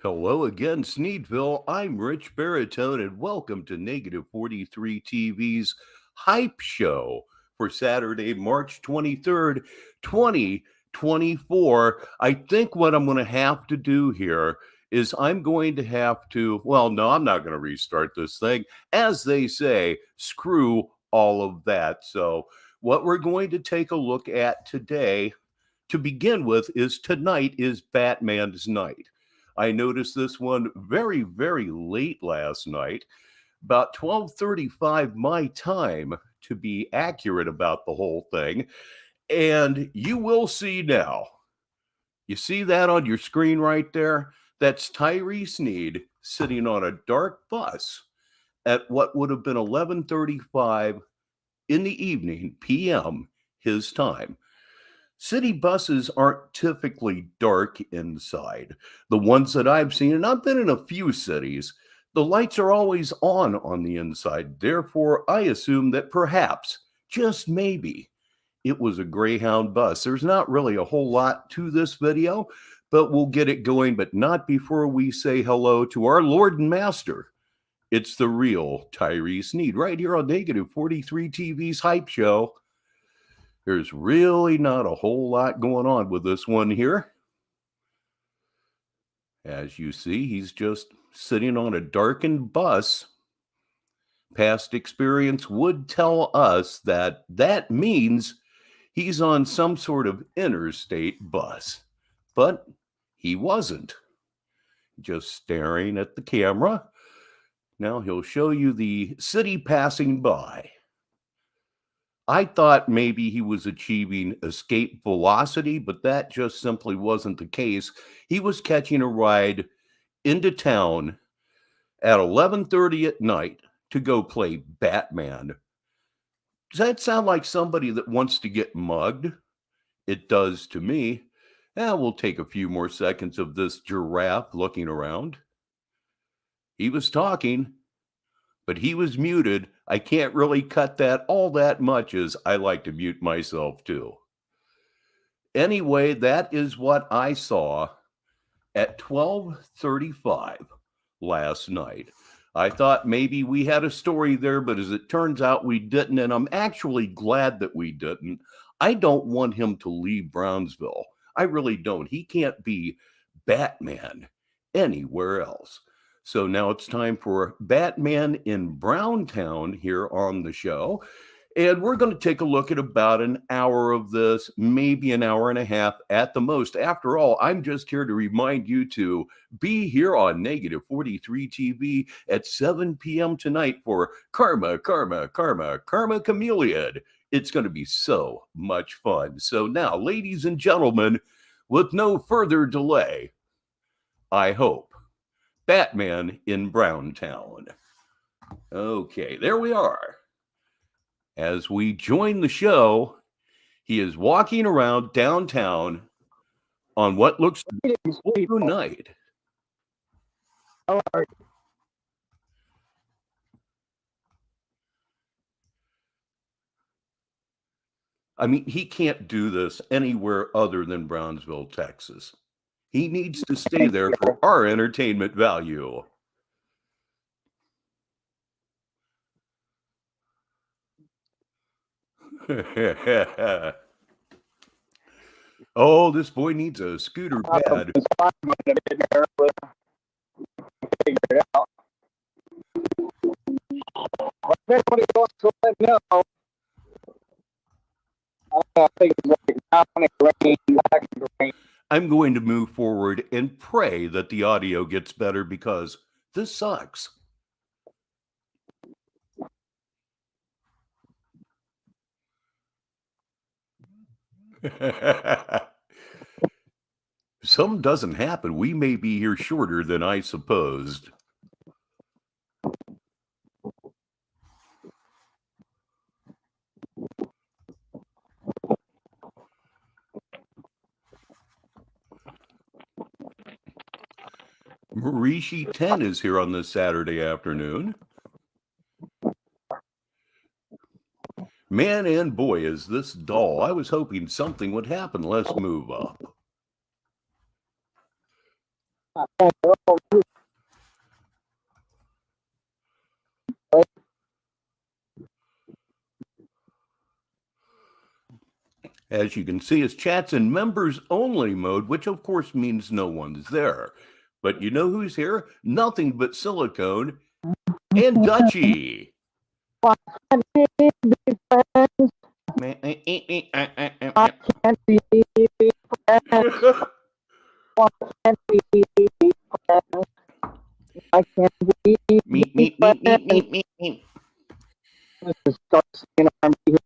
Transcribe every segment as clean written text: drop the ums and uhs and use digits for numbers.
Hello again, Sneedville. I'm Rich Baritone, and welcome to Negative 43 TV's Hype Show for Saturday, March 23rd, 2024. I think what I'm going to have to do here is I'm going to have to, well, no, I'm not going to restart this thing. As they say, screw all of that. So, what we're going to take a look at today, to begin with, is tonight is Batman's night. I noticed this one very, very late last night, about 12:35 my time, to be accurate about the whole thing. And you will see now. You see that on your screen right there? That's Tyree Sneed sitting on a dark bus at what would have been 11:35 in the evening, PM, his time. City buses aren't typically dark inside. The ones that I've seen, and I've been in a few cities, the lights are always on the inside. Therefore, I assume that perhaps, just maybe, it was a Greyhound bus. There's not really a whole lot to this video, but we'll get it going, but not before we say hello to our Lord and Master. It's the real Tyree Sneed right here on Negative 43 TV's Hype Show. There's really not a whole lot going on with this one here. As you see, he's just sitting on a darkened bus. Past experience would tell us that that means he's on some sort of interstate bus. But he wasn't. Just staring at the camera. Now he'll show you the city passing by. I thought maybe he was achieving escape velocity, but that just simply wasn't the case. He was catching a ride into town at 11:30 at night to go play Batman. Does that sound like somebody that wants to get mugged? It does to me. We'll take a few more seconds of this giraffe looking around. He was talking, but he was muted. I can't really cut that all that much, as I like to mute myself too. Anyway, that is what I saw at 12:35 last night. I thought maybe we had a story there, but as it turns out, we didn't, and I'm actually glad that we didn't. I don't want him to leave Brownsville. I really don't. He can't be Batman anywhere else. So now it's time for Batman in Browntown here on the show. And we're going to take a look at about an hour of this, maybe an hour and a half at the most. After all, I'm just here to remind you to be here on Negative 43 TV at 7 p.m. tonight for Karma Chameleon. It's going to be so much fun. So now, ladies and gentlemen, with no further delay, I hope, Batman in Browntown. Okay, there we are. As we join the show, he is walking around downtown on what looks like a blue night. I mean, he can't do this anywhere other than Brownsville, Texas. He needs to stay there for our entertainment value. Oh, this boy needs a scooter pad. I'm going to move forward and pray that the audio gets better because this sucks. Something doesn't happen. We may be here shorter than I supposed. Marishi 10 is here on this Saturday afternoon. Man and boy, is this dull. I was hoping something would happen. Let's move up. As you can see, it's chats in members only mode, which of course means no one's there. But you know who's here? Nothing but Silicone and Dutchy. What can we be friends? Why can't we be friends? Why can't we be friends? Why can't we be friends? This is start singing R&B here.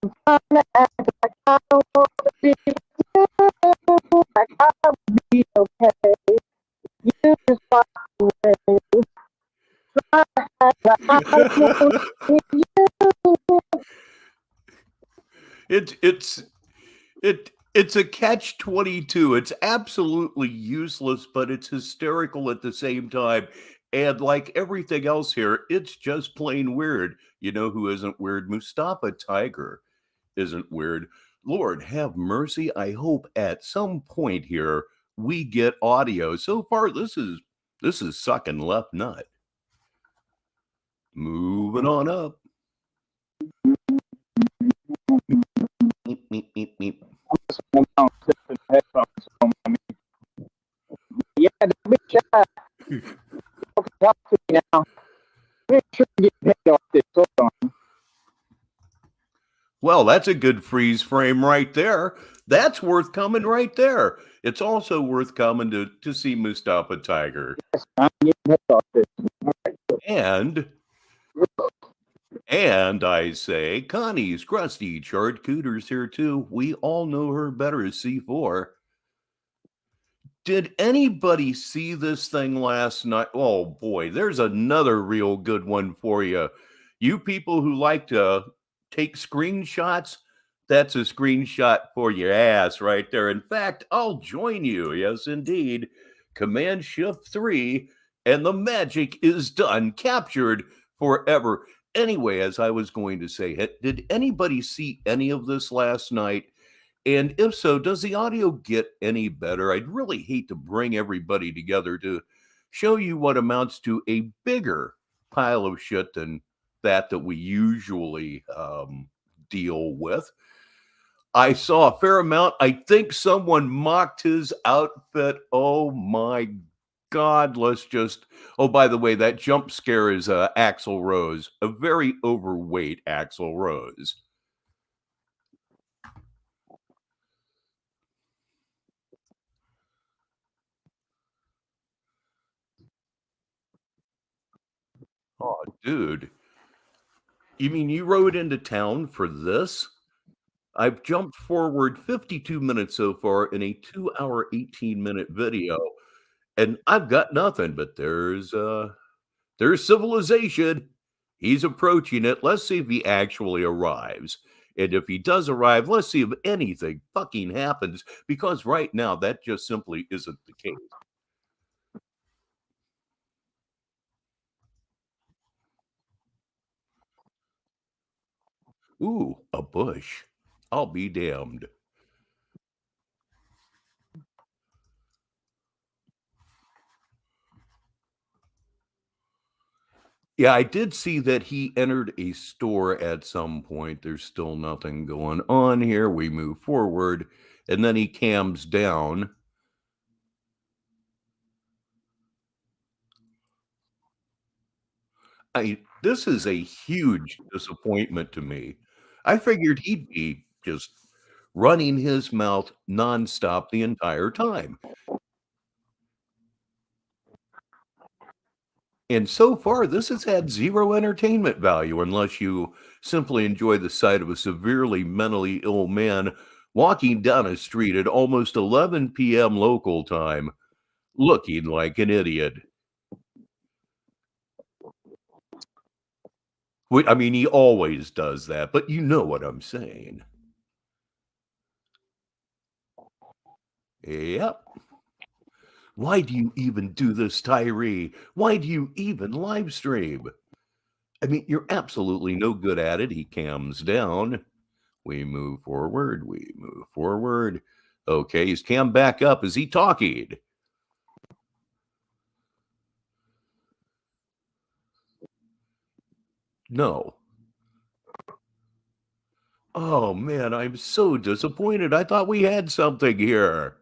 I'm trying to act like I don't want to be with you, like I would be okay. You just walk away. Try to act like I don't want to be you. It's a catch-22. It's absolutely useless, but it's hysterical at the same time. And like everything else here, it's just plain weird. You know who isn't weird? Mustafa Tiger isn't weird. Lord have mercy. I hope at some point here we get audio. So far, this is sucking left nut. Moving on up. Meep, meep, meep, meep. I'm just going to clip the headphones. So, I mean, yeah, don't be shy. You can talk to me now. Make sure you get paid off this. Hold on. Well, that's a good freeze frame right there. That's worth coming right there. It's also worth coming to see Mustafa Tiger. Yes, I'm getting paid off this. All right. And I say, Connie's crusty chart cooter's here too. We all know her better as C4. Did anybody see this thing last night? Oh boy, there's another real good one for you. You people who like to take screenshots, that's a screenshot for your ass right there. In fact, I'll join you. Yes, indeed. Command Shift 3, and the magic is done, captured forever. Anyway, as I was going to say, did anybody see any of this last night? And if so, does the audio get any better? I'd really hate to bring everybody together to show you what amounts to a bigger pile of shit than that we usually deal with. I saw a fair amount. I think someone mocked his outfit. Oh my God, let's just. Oh, by the way, that jump scare is Axl Rose, a very overweight Axl Rose. Oh, dude. You mean you rode into town for this? I've jumped forward 52 minutes so far in a 2-hour, 18-minute video, and I've got nothing, but there's civilization. He's approaching it. Let's see if he actually arrives. And if he does arrive, let's see if anything fucking happens, because right now that just simply isn't the case. Ooh, a bush. I'll be damned. Yeah, I did see that he entered a store at some point. There's still nothing going on here. We move forward, and then he cams down. This is a huge disappointment to me. I figured he'd be just running his mouth nonstop the entire time. And so far, this has had zero entertainment value unless you simply enjoy the sight of a severely mentally ill man walking down a street at almost 11 p.m. local time, looking like an idiot. I mean, he always does that, but you know what I'm saying. Yep. Why do you even do this, Tyree? Why do you even live stream? I mean, you're absolutely no good at it. He cams down. We move forward. We move forward. Okay, he's cam back up. Is he talking? No. Oh man, I'm so disappointed. I thought we had something here.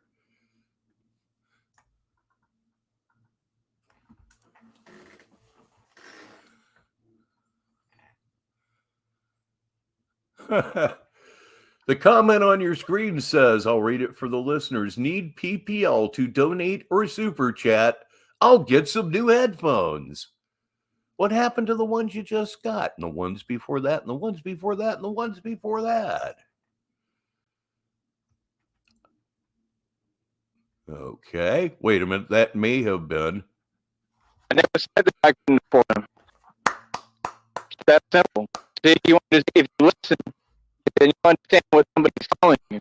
The comment on your screen says, I'll read it for the listeners, need PPL to donate or super chat. I'll get some new headphones. What happened to the ones you just got? And the ones before that, and the ones before that, and the ones before that. Okay. Wait a minute. That may have been. I never said that I couldn't afford them. It's that simple. See, if you listen, then you understand what somebody's telling you.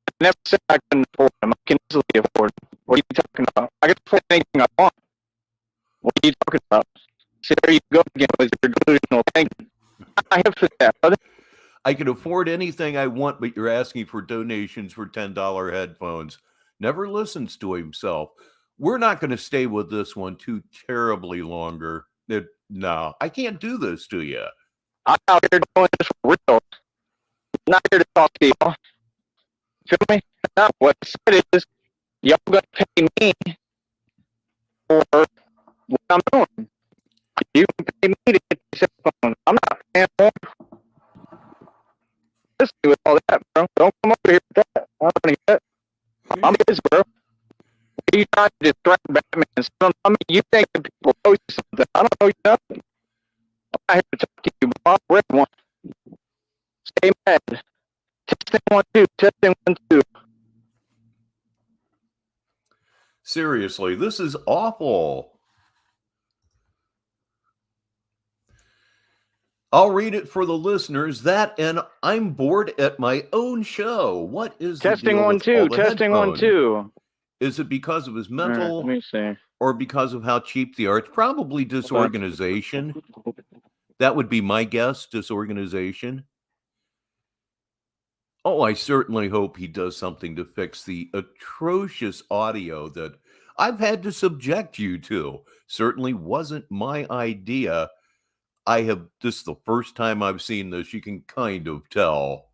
I never said I couldn't afford them. I can easily afford them. What are you talking about? I can afford anything I want. What are you talking about? See, there you go again with your delusional thinking. I have for that, brother. I can afford anything I want, but you're asking for donations for $10 headphones. Never listens to himself. We're not going to stay with this one too terribly longer. No, I can't do this to you. I'm out here doing this for real. I'm not here to talk to y'all. Feel me? Now, what I said is, y'all gonna pay me for what I'm doing. You can pay me to get these headphones. I'm not paying more. Listen with all that, bro. Don't come over here with that. I don't need that. I'm busy, bro. You trying to distract Batman? I mean, you think that people owe you something? I don't owe you nothing. I'm not here to talk to you, Bob. Red one. Stay mad. Testing 1 2. Testing 1 2. Seriously, this is awful. I'll read it for the listeners. That and I'm bored at my own show. What is testing 1 2? Testing 1 2. Is it because of his mental? Let me see. Or because of how cheap the art's? Probably disorganization. That would be my guess. Disorganization. Oh, I certainly hope he does something to fix the atrocious audio that I've had to subject you to. Certainly wasn't my idea. This is the first time I've seen this. You can kind of tell.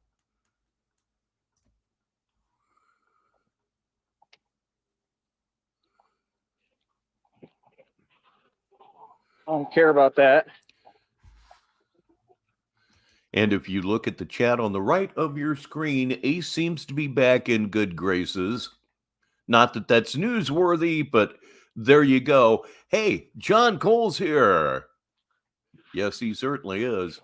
I don't care about that. And if you look at the chat on the right of your screen, Ace seems to be back in good graces. Not that that's newsworthy, but there you go. Hey, John Cole's here. Yes, he certainly is.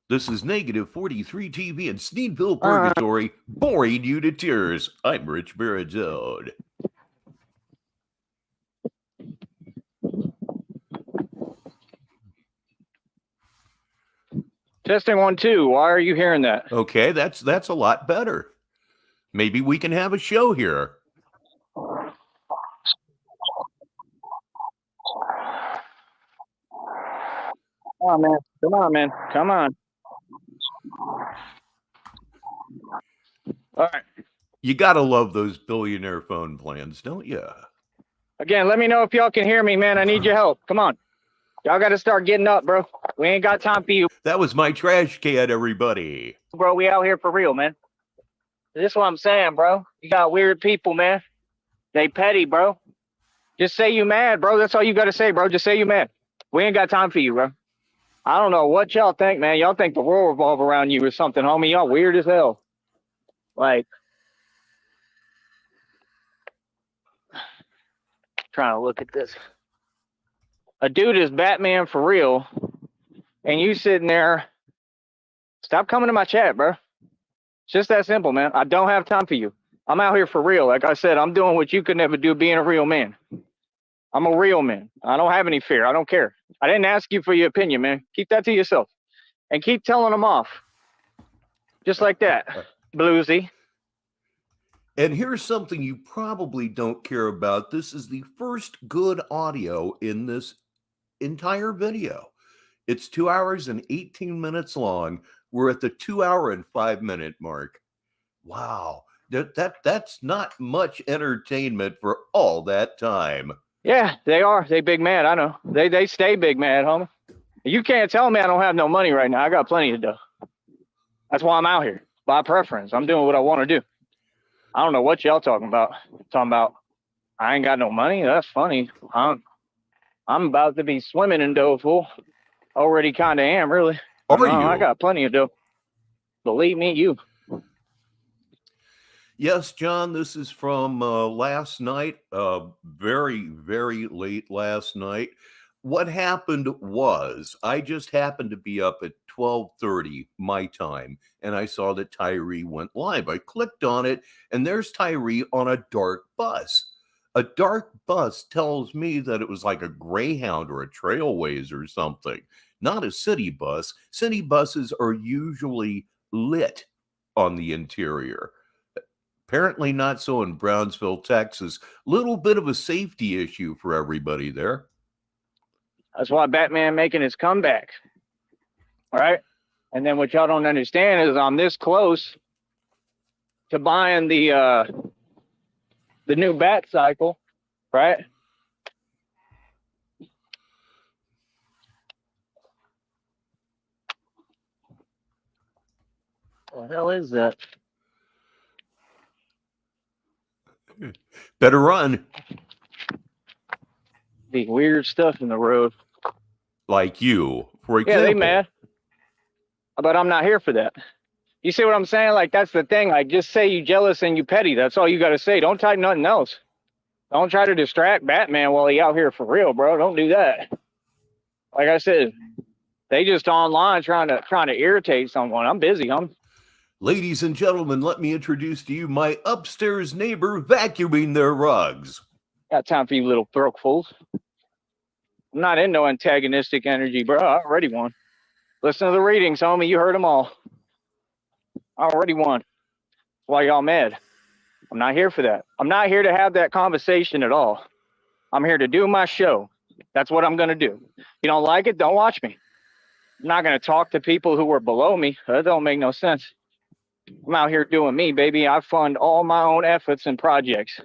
This is Negative 43 TV and Sneedville Purgatory, boring you to tears. I'm Richbartone. Testing 1 2. Why are you hearing that? Okay, that's a lot better. Maybe we can have a show here. Come on, man. Come on, man. Come on. All right. You gotta love those billionaire phone plans, don't you? Again, let me know if y'all can hear me, man. I need your help. Come on. Y'all got to start getting up, bro. We ain't got time for you. That was my trash can, everybody. Bro, we out here for real, man. This is what I'm saying, bro. You got weird people, man. They petty, bro. Just say you mad, bro. That's all you got to say, bro. Just say you mad. We ain't got time for you, bro. I don't know what y'all think, man. Y'all think the world revolve around you or something, homie. Y'all weird as hell. Like, trying to look at this. A dude is Batman for real, and you sitting there. Stop coming to my chat, bro. It's just that simple, man. I don't have time for you. I'm out here for real. Like I said, I'm doing what you could never do, being a real man. I'm a real man. I don't have any fear. I don't care. I didn't ask you for your opinion, man. Keep that to yourself. And keep telling them off. Just like that, Bluesy. And here's something you probably don't care about. This is the first good audio in this entire video. It's 2 hours and 18 minutes long. We're at the 2 hour and 5 minute mark. Wow. That's not much entertainment for all that time. Yeah, they are. They big mad. I know. They stay big mad, homie. You can't tell me I don't have no money right now. I got plenty of dough. That's why I'm out here. By preference. I'm doing what I want to do. I don't know what y'all talking about. Talking about I ain't got no money. That's funny. I'm about to be swimming in dough, fool. Already kind of am, really. Are I you? got plenty of dough. Believe me, you. Yes, John, this is from last night, very, very late last night. What happened was I just happened to be up at 12:30 my time, and I saw that Tyree went live. I clicked on it, and there's Tyree on a dark bus. A dark bus tells me that it was like a Greyhound or a Trailways or something, not a city bus. City buses are usually lit on the interior. Apparently not so in Brownsville, Texas. Little bit of a safety issue for everybody there. That's why Batman making his comeback. All right. And then what y'all don't understand is I'm this close to buying the new bat cycle, right? What the hell is that? Better run. The weird stuff in the road. Like you, for Yeah, example. they mad. But I'm not here for that. You see what I'm saying? Like, that's the thing. Like, just say you jealous and you petty. That's all you got to say. Don't type nothing else. Don't try to distract Batman while he out here for real, bro. Don't do that. Like I said, they just online trying to irritate someone. I'm busy, Ladies and gentlemen, let me introduce to you my upstairs neighbor vacuuming their rugs. Got time for you little broke fools. I'm not in no antagonistic energy, bro. I already won. Listen to the readings, homie. You heard them all. I already won. Why y'all mad? I'm not here for that. I'm not here to have that conversation at all. I'm here to do my show. That's what I'm going to do. You don't like it? Don't watch me. I'm not going to talk to people who are below me. That don't make no sense. I'm out here doing me, baby. I fund all my own efforts and projects.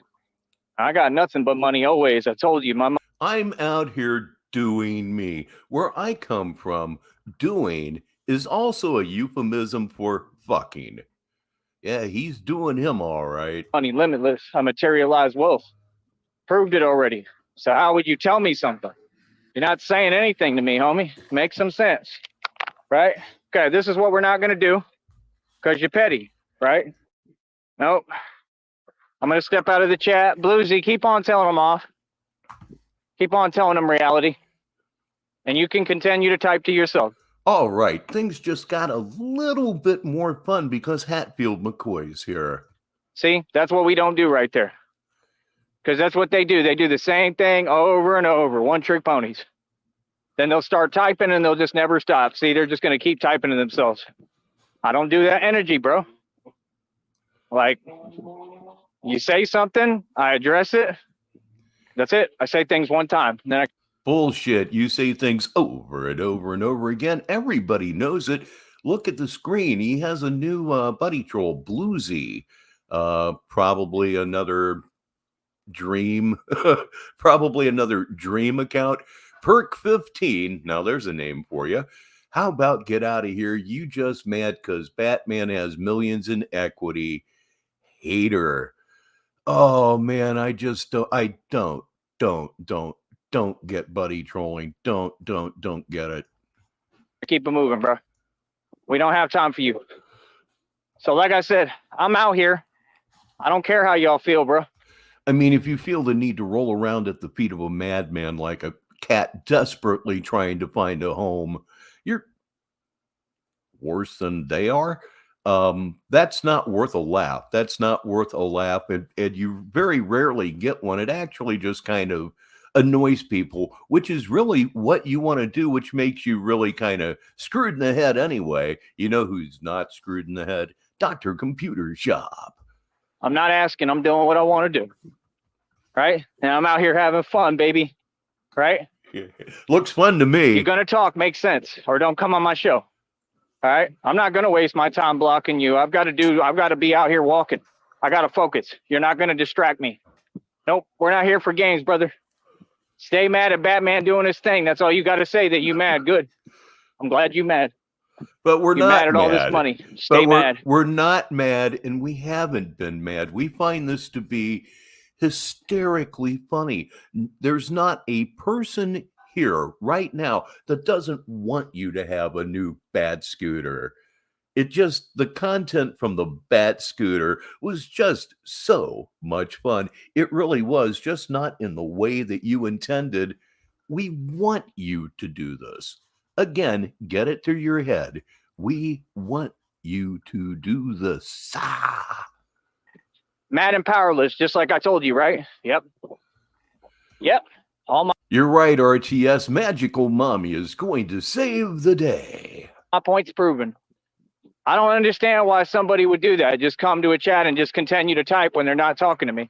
I got nothing but money always. I told you, I'm out here doing me. Where I come from, doing is also a euphemism for fucking. Yeah, he's doing him all right. money limitless. I materialize wealth. Proved it already. So how would you tell me something? You're not saying anything to me, homie. Make some sense, right? Okay, this is what we're not going to do because you're petty, right? Nope. I'm going to step out of the chat. Bluesy, keep on telling them off. Keep on telling them reality. And you can continue to type to yourself. All right, things just got a little bit more fun because Hatfield McCoy's here. See, that's what we don't do right there. Because that's what they do. They do the same thing over and over. One trick ponies. Then they'll start typing and they'll just never stop. See, they're just going to keep typing to themselves. I don't do that energy, bro. Like, you say something, I address it. That's it. I say things one time. Then I Bullshit. You say things over and over and over again. Everybody knows it. Look at the screen. He has a new buddy troll, Bluesy. Probably another dream. Probably another dream account. Perk 15. Now there's a name for you. How about get out of here? You just mad because Batman has millions in equity. Hater. Oh man, I don't get buddy trolling. Don't get it. keep it moving, bro. We don't have time for you. So like I said, I'm out here. I don't care how y'all feel, bro. I mean, if you feel the need to roll around at the feet of a madman like a cat desperately trying to find a home, you're worse than they are. That's not worth a laugh. That's not worth a laugh. And you very rarely get one. It actually just kind of annoys people, which is really what you want to do, which makes you really kind of screwed in the head anyway. You know who's not screwed in the head? Dr. Computer Shop. I'm not asking. I'm doing what I want to do. Right? And I'm out here having fun, baby. Right? Looks fun to me. You're going to talk, make sense, or don't come on my show. All right? I'm not going to waste my time blocking you. I've got to be out here walking. I got to focus. You're not going to distract me. Nope. We're not here for games, brother. Stay mad at Batman doing his thing. That's all you got to say, that you mad. Good. I'm glad you mad. But we're You're not mad at all this money. But Stay mad. we're not mad, and we haven't been mad. We find this to be hysterically funny. There's not a person here right now that doesn't want you to have a new Bat scooter. It just, the content from the Bat scooter was just so much fun. It really was, just not in the way that you intended. We want you to do this. Again, get it through your head. We want you to do this. Mad and powerless, just like I told you, right? Yep. Yep. All You're right, RTS. Magical Mommy is going to save the day. my points proven. I don't understand why somebody would do that. Just come to a chat and just continue to type when they're not talking to me.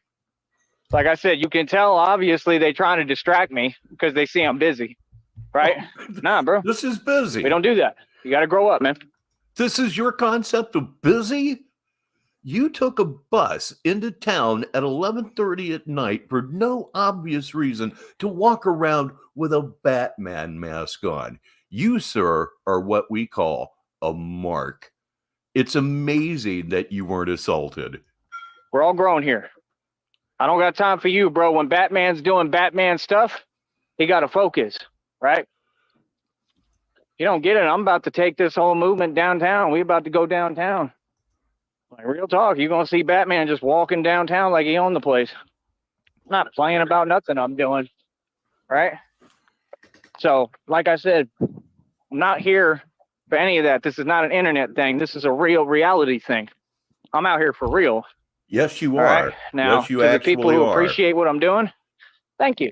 Like I said, you can tell, obviously, they're trying to distract me because they see I'm busy. Right? Nah, bro. This is busy. We don't do that. You got to grow up, man. This is your concept of busy? You took a bus into town at 11:30 at night for no obvious reason to walk around with a Batman mask on. You, sir, are what we call a mark. It's amazing that you weren't assaulted. We're all grown here. I don't got time for you, bro. When Batman's doing Batman stuff, he got to focus, right? You don't get it. I'm about to take this whole movement downtown. We about to go downtown. Like, real talk, you're going to see Batman just walking downtown like he owned the place. Not playing about nothing I'm doing, right? So, like I said, I'm not here for any of that. This is not an internet thing. This is a real reality thing. I'm out here for real. Yes, you All are. right? Now, yes, you to the actually people who are. appreciate what I'm doing, thank you.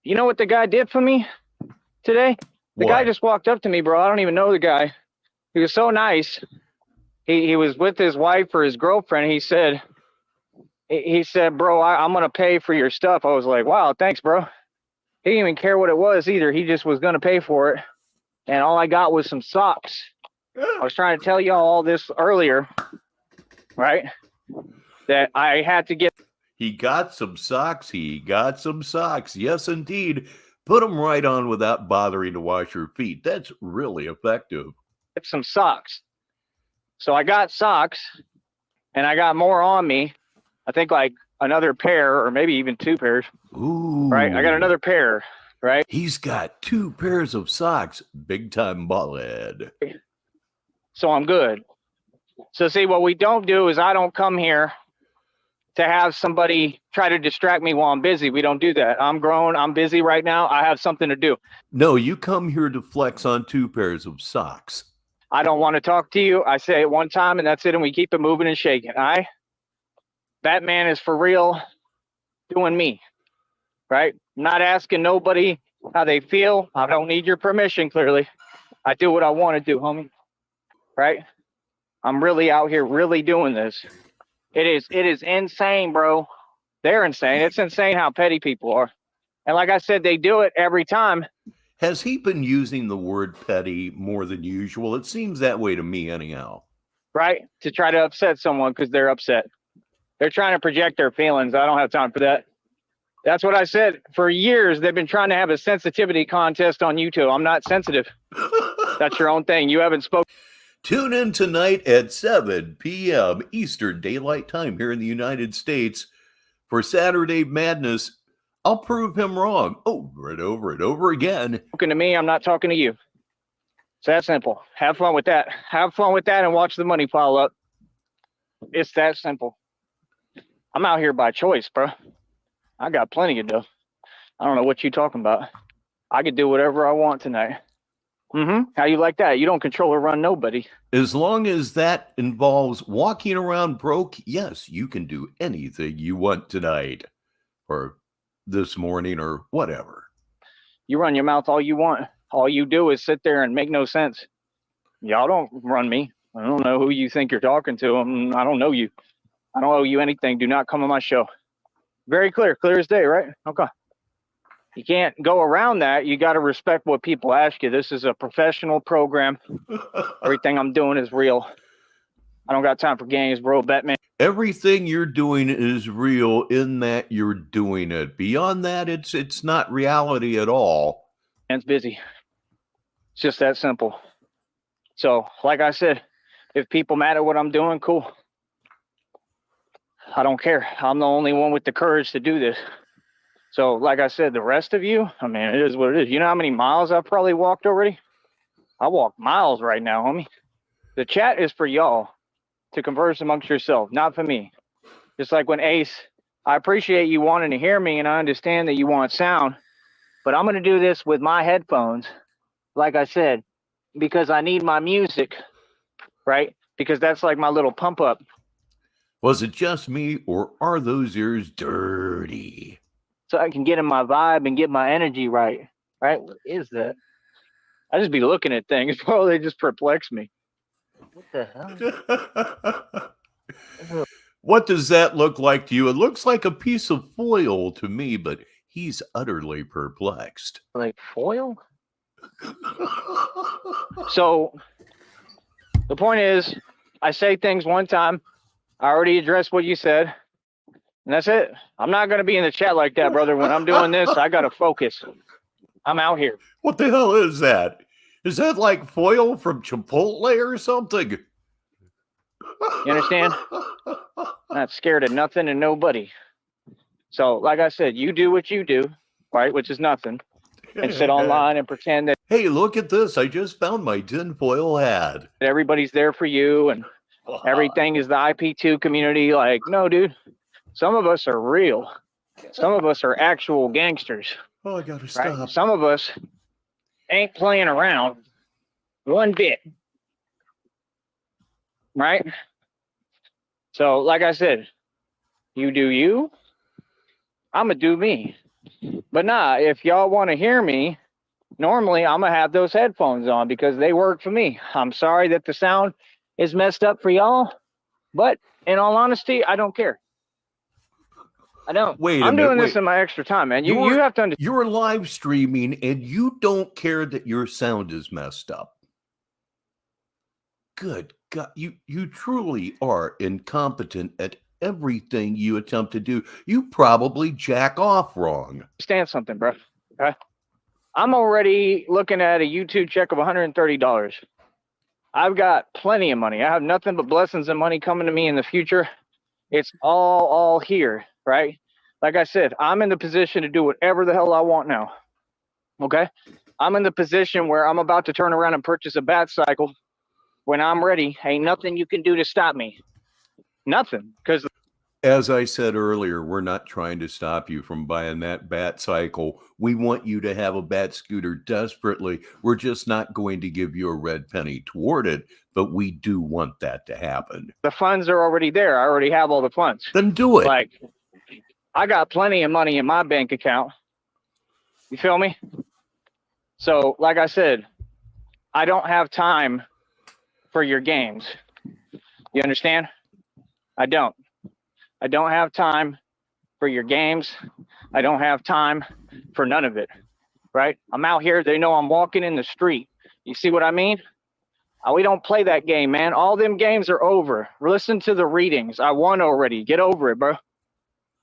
You know what the guy did for me today? The guy just walked up to me, bro. I don't even know the guy. He was so nice. He was with his wife or his girlfriend. He said, bro, I'm going to pay for your stuff. I was like, wow, thanks, bro. He didn't even care what it was either. He just was going to pay for it. And all I got was some socks. I was trying to tell y'all all this earlier, right? That I had to get. He got some socks. He got some socks. Yes, indeed. Put them right on without bothering to wash your feet. That's really effective. Some socks. So I got socks, and I got more on me. I think like another pair, or maybe even two pairs. Ooh. Right? I got another pair, right? He's got 2 pairs of socks. Big time ballhead. So I'm good. So see, what we don't do is I don't come here to have somebody try to distract me while I'm busy. We don't do that. I'm grown. I'm busy right now. I have something to do. No, you come here to flex on 2 pairs of socks. I don't want to talk to you. I say it one time and that's it. And we keep it moving and shaking. All right. Batman is for real doing me. Right. I'm not asking nobody how they feel. I don't need your permission. Clearly. I do what I want to do, homie. Right. I'm really out here really doing this. It is insane, bro. They're insane. It's insane how petty people are. And like I said, they do it every time. Has he been using the word petty more than usual? It seems that way to me anyhow. Right? To try to upset someone because they're upset. They're trying to project their feelings. I don't have time for that. That's what I said. For years, they've been trying to have a sensitivity contest on YouTube. I'm not sensitive. That's your own thing. You haven't spoken. Tune in tonight at 7 p.m. Eastern Daylight Time here in the United States for Saturday Madness. I'll prove him wrong over and over and over again. Talking to me, I'm not talking to you. It's that simple. Have fun with that. Have fun with that and watch the money pile up. It's that simple. I'm out here by choice, bro. I got plenty to do. I don't know what you're talking about. I could do whatever I want tonight. How you like that? You don't control or run nobody. As long as that involves walking around broke, yes, you can do anything you want tonight or this morning or whatever. You run your mouth all you want. All you do is sit there and make no sense. Y'all don't run me. I don't know who you think you're talking to. I don't know you. I don't owe you anything. Do not come on my show. Very clear as day, right? Okay. You can't go around that. You got to respect what people ask you. This is a professional program. Everything I'm doing is real. I don't got time for games, bro. Batman. Everything you're doing is real in that you're doing it. Beyond that, it's not reality at all. And it's busy. It's just that simple. So, like I said, if people mad at what I'm doing, cool. I don't care. I'm the only one with the courage to do this. So, like I said, the rest of you, I mean, it is what it is. You know how many miles I've probably walked already? I walk miles right now, homie. The chat is for y'all to converse amongst yourself, not for me. Just like when Ace, I appreciate you wanting to hear me and I understand that you want sound, but I'm going to do this with my headphones, like I said, because I need my music, right? Because that's like my little pump up. Was it just me, or are those ears dirty? So I can get in my vibe and get my energy right, right? What is that? I just be looking at things, bro. They just perplex me. What the hell? What does that look like to you? It looks like a piece of foil to me, but he's utterly perplexed. Like foil? So the point is, I say things one time. I already addressed what you said, and that's it. I'm not going to be in the chat like that, brother. When I'm doing this, I got to focus. I'm out here. What the hell is that? Is that like foil from Chipotle or something? You understand? I'm not scared of nothing and nobody. So, like I said, you do what you do, right? Which is nothing. And sit online and pretend that, hey, look at this. I just found my tinfoil hat. Everybody's there for you and everything is the IP2 community. Like, no, dude. Some of us are real. Some of us are actual gangsters. Oh, I gotta stop. Right? Some of us ain't playing around one bit. Right? So, like I said, you do you, I'm going to do me. But nah, if y'all want to hear me, normally I'm going to have those headphones on because they work for me. I'm sorry that the sound is messed up for y'all, but in all honesty, I don't care. I don't. Wait a I'm minute, doing this wait. in my extra time, man. You have to understand. You're live streaming and you don't care that your sound is messed up. Good God, you truly are incompetent at everything you attempt to do. You probably jack off wrong. Understand something, bro. Okay? I'm already looking at a YouTube check of $130. I've got plenty of money. I have nothing but blessings and money coming to me in the future. It's all here, right? Like I said, I'm in the position to do whatever the hell I want now. Okay? I'm in the position where I'm about to turn around and purchase a bat cycle. When I'm ready, ain't nothing you can do to stop me. Nothing. Because as I said earlier, we're not trying to stop you from buying that bat cycle. We want you to have a bat scooter desperately. We're just not going to give you a red penny toward it, but we do want that to happen. the funds are already there. I already have all the funds. Then do it. Like, I got plenty of money in my bank account. You feel me? So, like I said, I don't have time for your games. You understand? I don't have time for your games. I don't have time for none of it, right? I'm out here. They know I'm walking in the street. You see what I mean? We don't play that game, man. All them games are over. Listen to the readings. I won already. Get over it, bro.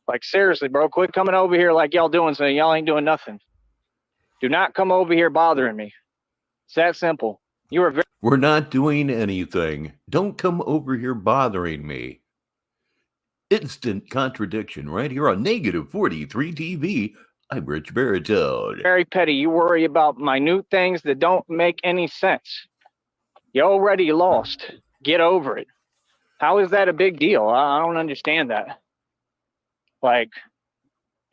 Like, seriously, bro. Quit coming over here like y'all doing something. Y'all ain't doing nothing. Do not come over here bothering me. It's that simple. You are very... We're not doing anything. Don't come over here bothering me. Instant contradiction right here on Negative 43 TV. I'm Richbartone. very petty. You worry about minute things that don't make any sense. You already lost. Get over it. How is that a big deal? I don't understand that. Like,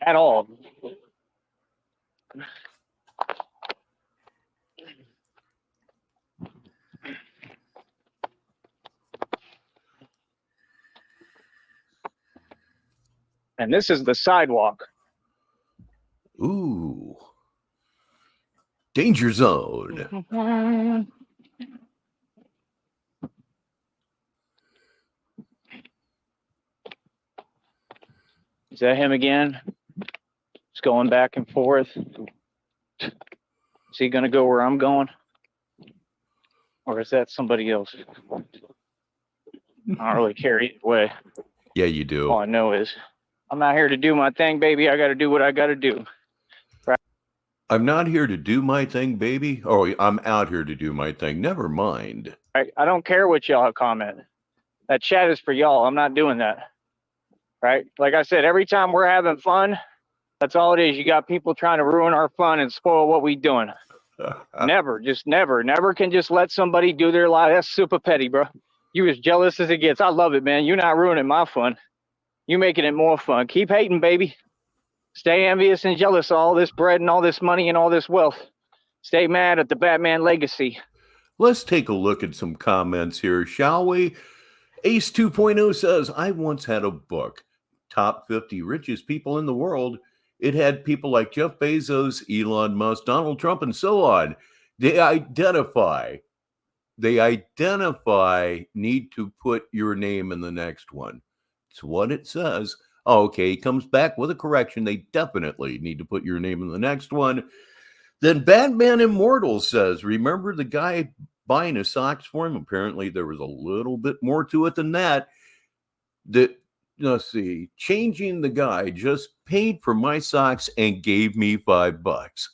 at all. And this is the sidewalk. Ooh. Danger zone. Is that him again? Just going back and forth. Is he going to go where I'm going? Or is that somebody else? I don't really care either way. Yeah, you do. All I know is I'm out here to do my thing, baby. I got to do what I got to do. I'm not here to do my thing, baby. Oh, I'm out here to do my thing. Never mind. Right? I don't care what y'all comment. That chat is for y'all. I'm not doing that. Right? Like I said, every time we're having fun, that's all it is. You got people trying to ruin our fun and spoil what we doing. Never, just never can just let somebody do their life. That's super petty, bro. You as jealous as it gets. I love it, man. You're not ruining my fun. You making it more fun. Keep hating, baby. Stay envious and jealous of all this bread and all this money and all this wealth. Stay mad at the Batman legacy. Let's take a look at some comments here, shall we? Ace 2.0 says, I once had a book, Top 50 Richest People in the World. It had people like Jeff Bezos, Elon Musk, Donald Trump, and so on. They identify, need to put your name in the next one. It's what it says. Oh, okay, he comes back with a correction. They definitely need to put your name in the next one. Then Batman Immortal says, remember the guy buying his socks for him? Apparently there was a little bit more to it than that. Let's see, changing the guy just paid for my socks and gave me $5.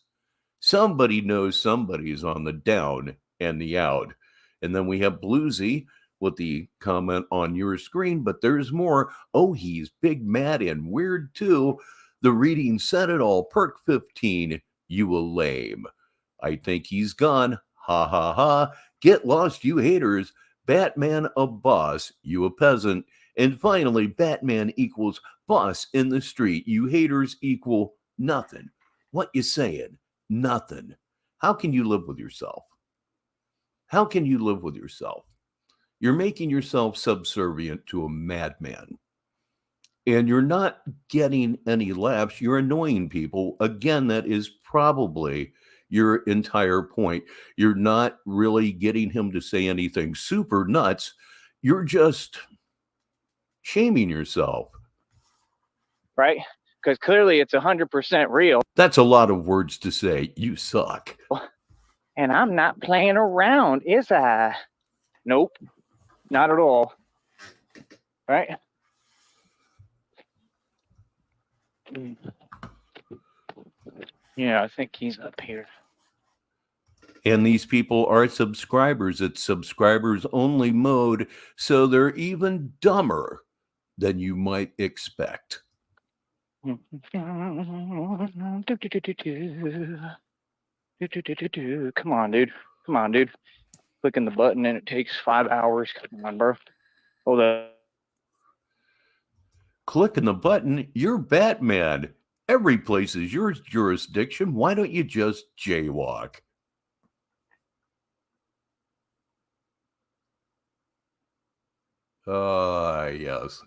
Somebody knows somebody's on the down and the out. And then we have Bluesy with the comment on your screen, but there's more. Oh, he's big, mad, and weird too. The reading said it all. Perk 15, you a lame. I think he's gone. Ha ha ha. Get lost, you haters. Batman a boss, you a peasant. And finally, Batman equals boss in the street. You haters equal nothing. What you saying? Nothing. How can you live with yourself? How can you live with yourself? You're making yourself subservient to a madman. And you're not getting any laughs. You're annoying people. Again, that is probably your entire point. You're not really getting him to say anything super nuts. You're just shaming yourself. Right? Because clearly it's 100% real. That's a lot of words to say. You suck. And I'm not playing around, is I? Nope. Not at all. Right? Yeah, I think he's up here. And these people are subscribers. It's subscribers only mode, so they're even dumber than you might expect. Come on, dude. Come on, dude. Clicking the button and it takes 5 hours. Come on, bro. Hold up. Clicking the button, you're Batman. Every place is your jurisdiction. Why don't you just jaywalk? Yes.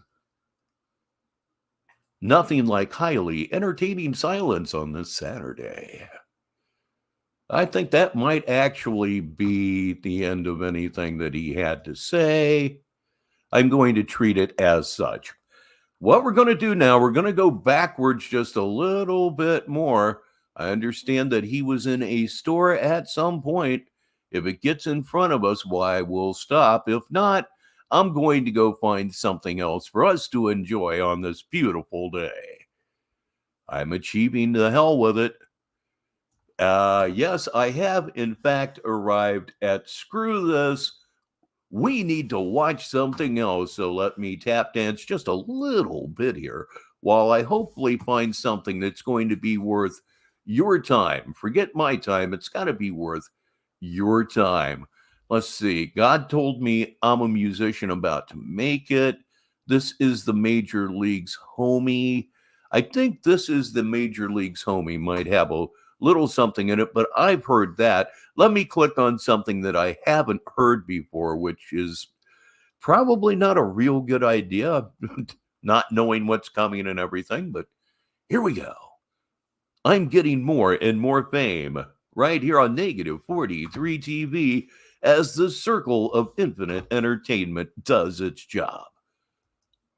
Nothing like highly entertaining silence on this Saturday. I think that might actually be the end of anything that he had to say. I'm going to treat it as such. What we're going to do now, we're going to go backwards just a little bit more. I understand that he was in a store at some point. If it gets in front of us, why, we'll stop. If not, I'm going to go find something else for us to enjoy on this beautiful day. I'm achieving the hell with it. Yes, I have in fact arrived at screw this. We need to watch something else, so let me tap dance just a little bit here while I hopefully find something that's going to be worth your time. Forget my time, it's got to be worth your time. Let's see. God told me I'm a musician about to make it. This is the Major League's homie. I think this is the Major League's homie. Might have a little something in it, but I've heard that. Let me click on something that I haven't heard before, which is probably not a real good idea, not knowing what's coming and everything, but here we go. I'm getting more and more fame right here on Negative 43 TV as the circle of infinite entertainment does its job.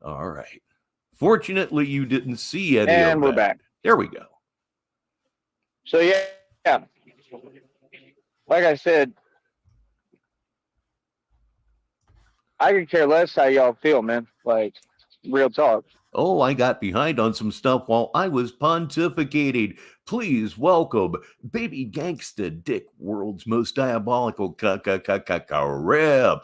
All right. Fortunately, you didn't see any of that. And we're back. There we go. So, yeah. Like I said, I could care less how y'all feel, man. Like, real talk. Oh, I got behind on some stuff while I was pontificating. Please welcome baby gangsta Dick, world's most diabolical rip,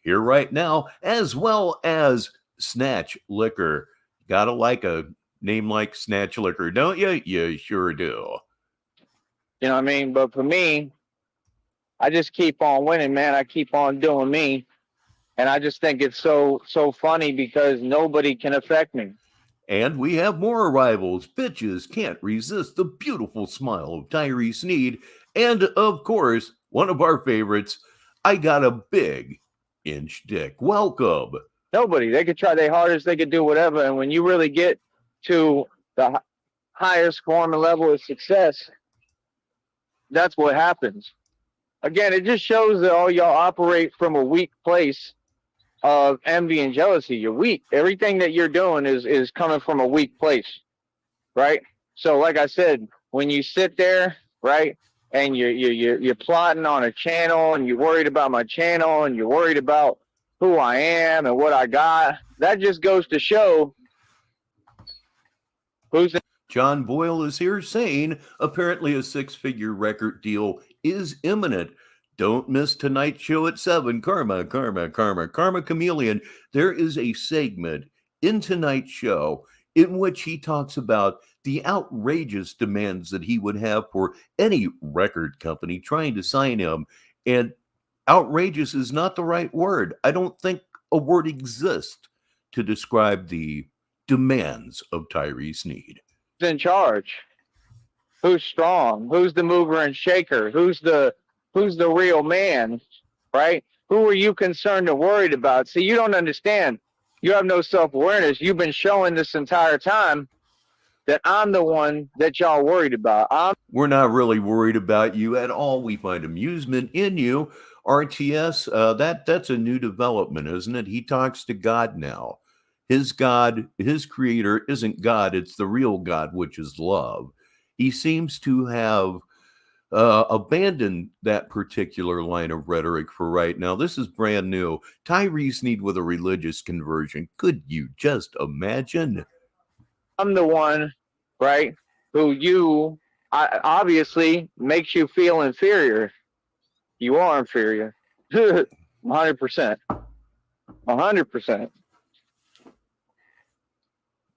here right now, as well as Snatch Liquor. Gotta like a name like Snatch Liquor, don't you? You sure do. You know what I mean? But for me, I just keep on winning, man. I keep on doing me. And I just think it's so funny because nobody can affect me. And we have more arrivals. Bitches can't resist the beautiful smile of Tyree Sneed. And of course, one of our favorites, I got a big inch dick. Welcome. Nobody. They could try their hardest. They could do whatever. And when you really get to the highest form and level of success, that's what happens. Again, it just shows that all y'all operate from a weak place of envy and jealousy. You're weak. Everything that you're doing is coming from a weak place, right? So, like I said, when you sit there, right, and you're plotting on a channel, and you're worried about my channel, and you're worried about who I am and what I got, that just goes to show who's. John Boyle is here saying apparently a 6-figure record deal is imminent. Don't miss tonight's show at 7. Karma Chameleon. There is a segment in tonight's show in which he talks about the outrageous demands that he would have for any record company trying to sign him. And outrageous is not the right word. I don't think a word exists to describe the demands of Tyree Sneed. In charge? Who's strong? Who's the mover and shaker? Who's the real man, right? Who are you concerned and worried about? See, you don't understand. You have no self-awareness. You've been showing this entire time that I'm the one that y'all worried about. We're not really worried about you at all. We find amusement in you. RTS, that's a new development, isn't it? He talks to God now. His God, his creator isn't God. It's the real God, which is love. He seems to have abandoned that particular line of rhetoric for right now. This is brand new. Tyree Sneed with a religious conversion. Could you just imagine? I'm the one, right, who obviously makes you feel inferior. You are inferior. 100%. 100%.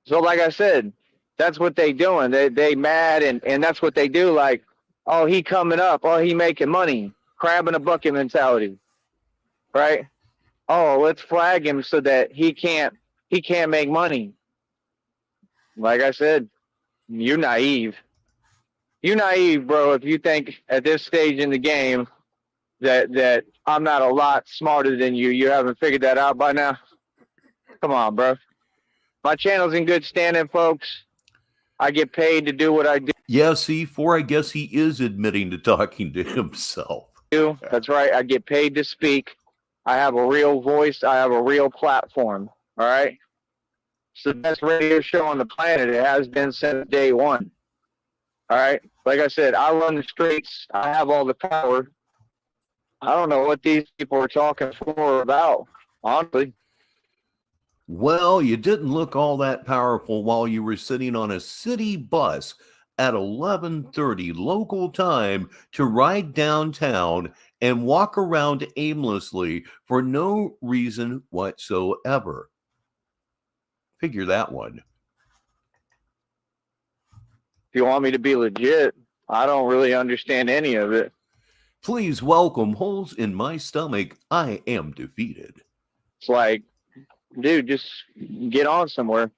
So like I said, that's what they doing. They mad and that's what they do. Like, oh, he coming up. Oh, he making money. Crab in a bucket mentality. Right? Oh, let's flag him so that he can't make money. Like I said, you're naive. You're naive, bro, if you think at this stage in the game that I'm not a lot smarter than you. You haven't figured that out by now? Come on, bro. My channel's in good standing, folks. I get paid to do what I do. Yeah, C4, I guess he is admitting to talking to himself. That's right. I get paid to speak. I have a real voice. I have a real platform. All right? It's the best radio show on the planet. It has been since day one. All right? Like I said, I run the streets. I have all the power. I don't know what these people are talking for or about, honestly. Well, you didn't look all that powerful while you were sitting on a city bus at 11:30 local time to ride downtown and walk around aimlessly for no reason whatsoever. Figure that one. If you want me to be legit, I don't really understand any of it. Please welcome Holes in My Stomach. I am defeated. It's like, dude, just get on somewhere.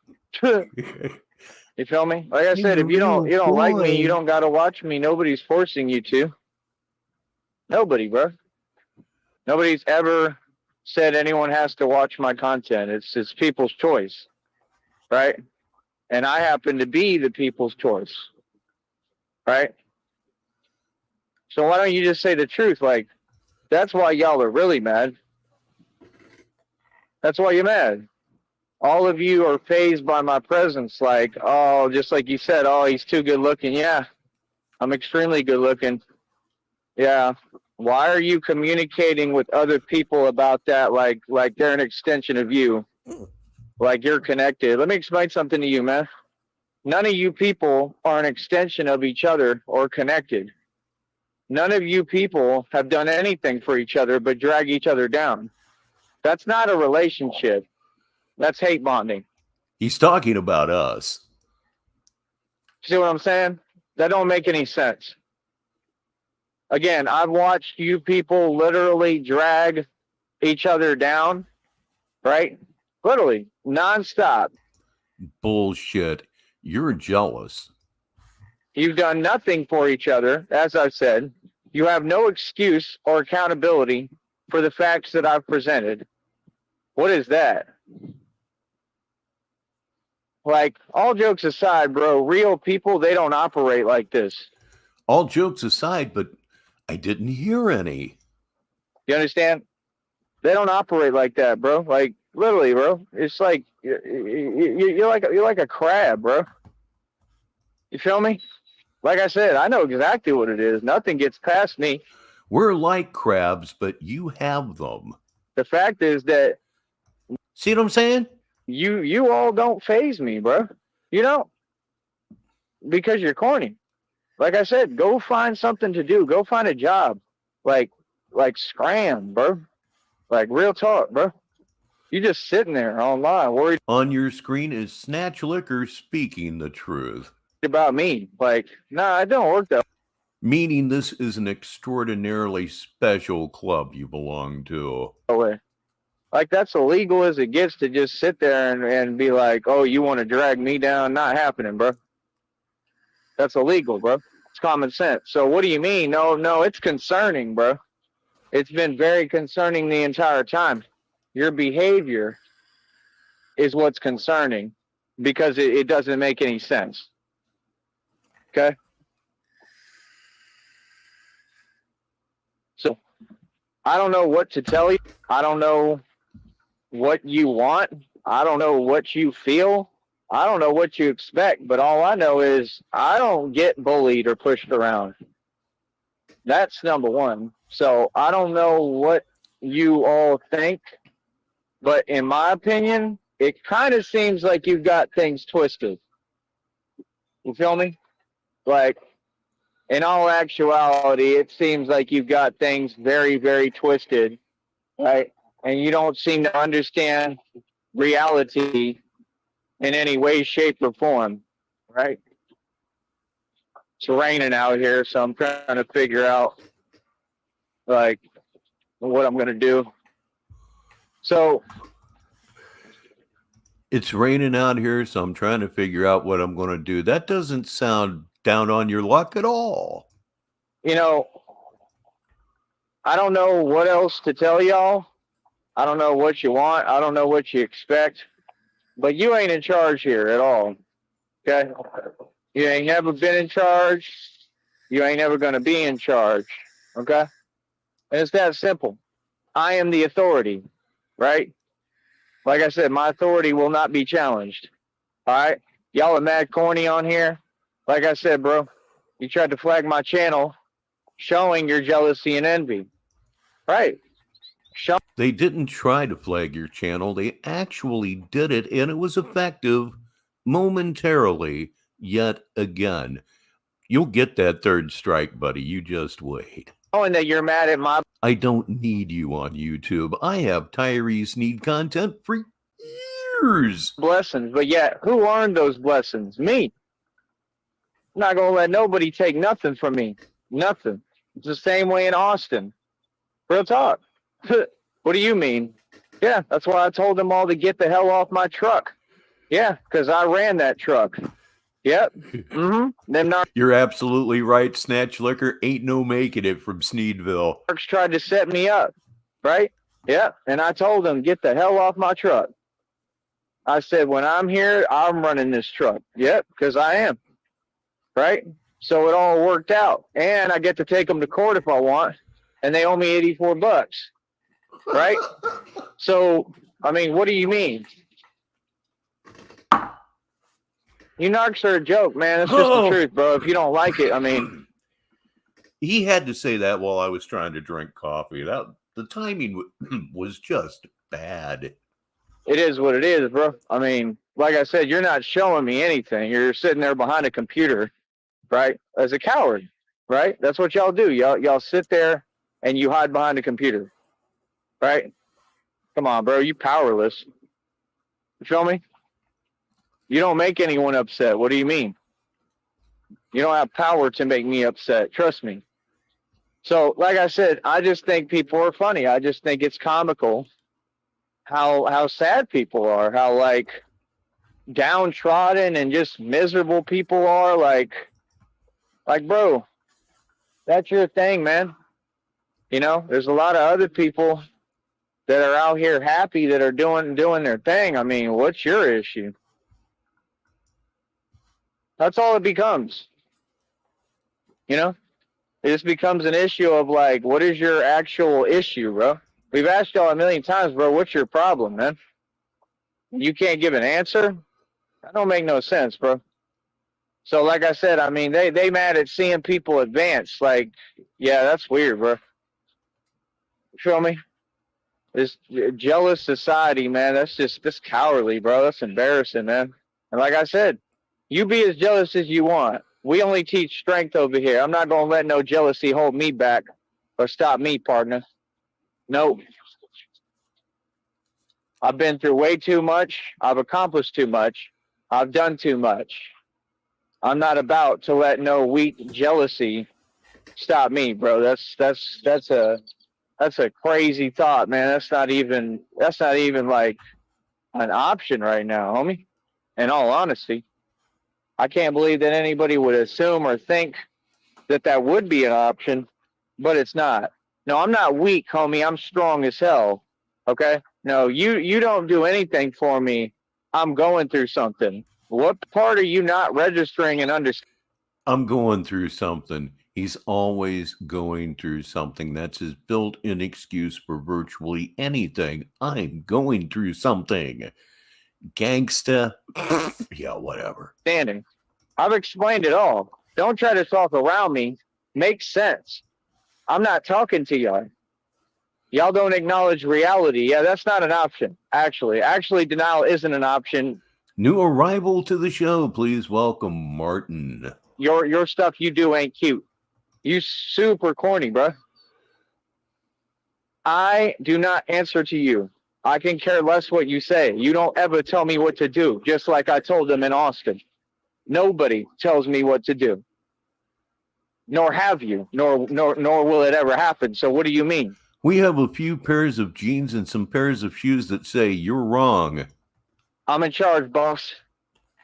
You feel me? Like I said, if you don't like me, you don't gotta watch me. Nobody's forcing you to. Nobody, bro. Nobody's ever said anyone has to watch my content. It's people's choice, right? And I happen to be the people's choice, right? So why don't you just say the truth? Like, that's why y'all are really mad. That's why you're mad. All of you are fazed by my presence. Like, oh, just like you said, oh, he's too good looking. Yeah, I'm extremely good looking. Yeah, Why are you communicating with other people about that like they're an extension of you? Like you're connected. Let me explain something to you, man. None of you people are an extension of each other or connected. None of you people have done anything for each other but drag each other down. That's not a relationship. That's hate bonding. He's talking about us. See what I'm saying? That don't make any sense. Again, I've watched you people literally drag each other down, right? Literally, nonstop. Bullshit. You're jealous. You've done nothing for each other, as I've said. You have no excuse or accountability for the facts that I've presented. What is that? Like, all jokes aside, bro, real people, they don't operate like this. All jokes aside, but I didn't hear any. You understand? They don't operate like that, bro. Like, literally, bro. It's like you're like a crab, bro. You feel me? Like I said, I know exactly what it is. Nothing gets past me. We're like crabs, but you have them. The fact is that See what I'm saying? you all don't faze me, bro. You know, because you're corny. Like I said, go find something to do. Go find a job. Like scram, bro. Like real talk, bro. You just sitting there online worried On your screen is Snatch Liquor speaking the truth. about me. Like, nah, it don't work that Meaning this is an extraordinarily special club you belong to. way. Like, that's illegal as it gets to just sit there and be like, oh, you want to drag me down? Not happening, bro. That's illegal, bro. It's common sense. So what do you mean? No, it's concerning, bro. It's been very concerning the entire time. Your behavior is what's concerning because it doesn't make any sense. Okay? So I don't know what to tell you. I don't know what you want. I don't know what you feel. I don't know what you expect, but all I know is I don't get bullied or pushed around. That's number one. So I don't know what you all think, but in my opinion, it kind of seems like you've got things twisted. You feel me? Like, in all actuality, it seems like you've got things very, very twisted, right? And you don't seem to understand reality in any way, shape, or form, right? It's raining out here, so I'm trying to figure out, like, what I'm going to do. So, It's raining out here, so I'm trying to figure out what I'm going to do. That doesn't sound down on your luck at all. you know, I don't know what else to tell y'all. I don't know what you want. I don't know what you expect. But you ain't in charge here at all. Okay? You ain't never been in charge. You ain't never going to be in charge. Okay? And it's that simple. I am the authority, right? Like I said, my authority will not be challenged. All right? Y'all are mad corny on here. Like I said, bro, you tried to flag my channel showing your jealousy and envy. Right? They didn't try to flag your channel. They actually did it, and it was effective momentarily yet again. You'll get that third strike, buddy. You just wait. Knowing that you're mad at my I don't need you on YouTube. I have Tyree Sneed content for years. blessings, but yet, who earned those blessings? Me. I'm not going to let nobody take nothing from me. Nothing. It's the same way in Austin. Real talk. What do you mean? Yeah, that's why I told them all to get the hell off my truck. Yeah, because I ran that truck. Yep. Them You're absolutely right. Snatch Liquor ain't no making it from Sneedville. narcs tried to set me up, right? Yeah, and I told them, get the hell off my truck. I said, when I'm here, I'm running this truck. Yep, because I am, right? So it all worked out. And I get to take them to court if I want, and they owe me $84, right? So, I mean, what do you mean? You narcs are a joke, man. It's just the truth, bro. If you don't like it, I mean, He had to say that while I was trying to drink coffee. That the timing was just bad. It is what it is, bro. I mean, like I said, you're not showing me anything. You're sitting there behind a computer, right? As a coward, right? That's what y'all do. Y'all sit there and you hide behind a computer, right? Come on, bro. You powerless. You feel me? You don't make anyone upset. What do you mean? You don't have power to make me upset. Trust me. So, like I said, I just think people are funny. I just think it's comical how sad people are, how like downtrodden and just miserable people are. Like, bro, that's your thing, man. You know, there's a lot of other people that are out here happy that are doing their thing. I mean, what's your issue? That's all it becomes. You know, it just becomes an issue of like, what is your actual issue, bro? We've asked y'all a million times, bro, what's your problem, man? You can't give an answer? That don't make no sense, bro. So like I said, I mean, they mad at seeing people advance. Like, yeah, that's weird, bro. You feel me? This jealous society, man, that's cowardly, bro. That's embarrassing, man. And like I said, you be as jealous as you want. We only teach strength over here. I'm not gonna let no jealousy hold me back or stop me, partner. Nope. I've been through way too much. I've accomplished too much. I've done too much. I'm not about to let no weak jealousy stop me, bro. That's a crazy thought, man. That's not even like an option right now, homie. In all honesty, I can't believe that anybody would assume or think that that would be an option, but it's not. No, I'm not weak, homie. I'm strong as hell. Okay? No, you don't do anything for me. I'm going through something. What part are you not registering and understanding? I'm going through something. He's always going through something. That's his built-in excuse for virtually anything. I'm going through something. Gangsta. Yeah, whatever. I've explained it all. Don't try to talk around me. Makes sense. I'm not talking to y'all. Y'all don't acknowledge reality. Yeah, that's not an option. Actually, denial isn't an option. New arrival to the show. Please welcome Martin. Your stuff you do ain't cute. You super corny, bro. I do not answer to you. I can care less what you say. You don't ever tell me what to do, just like I told them in Austin. Nobody tells me what to do. Nor have you, nor will it ever happen. So what do you mean? We have a few pairs of jeans and some pairs of shoes that say you're wrong. I'm in charge, boss.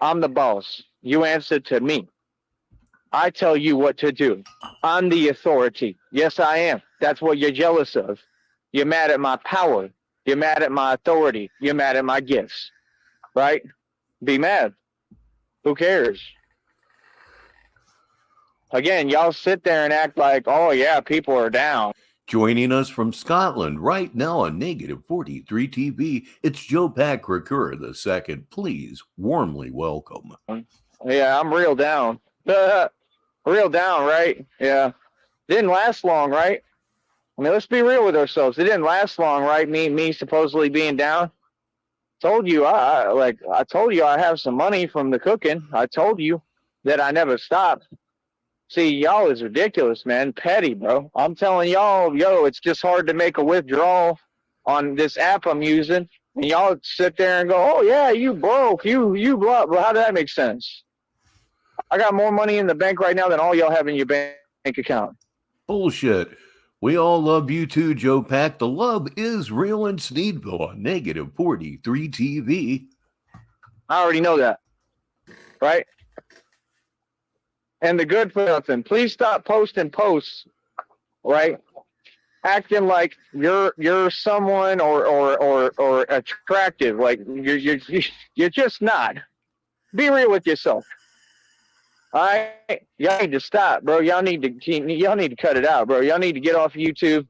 I'm the boss. You answer to me. I tell you what to do. I'm the authority. Yes, I am. That's what you're jealous of. You're mad at my power. You're mad at my authority. You're mad at my gifts. Right? Be mad. Who cares? Again, y'all sit there and act like, oh, yeah, people are down. Joining us from Scotland right now on Negative 43 TV, it's Joe Packer II. Please warmly welcome. Yeah, I'm real down. Real down, right? Yeah. Didn't last long, right? I mean, let's be real with ourselves. It didn't last long, right? Me supposedly being down. Told you I told you I have some money from the cooking. I told you that I never stopped. See, y'all is ridiculous, man. Petty, bro. I'm telling y'all, yo, it's just hard to make a withdrawal on this app I'm using. And y'all sit there and go, oh, yeah, you broke. You blah, blah. How does that make sense? I got more money in the bank right now than all y'all have in your bank account. Bullshit. We all love you too, Joe Pack. The love is real in Sneedville on Negative 43 TV. I already know that. Right? And the good for nothing. Please stop posting posts, right? Acting like you're someone or attractive. Like you're just not. Be real with yourself. All right, y'all need to stop, bro. Y'all need to cut it out, bro. Y'all need to get off YouTube,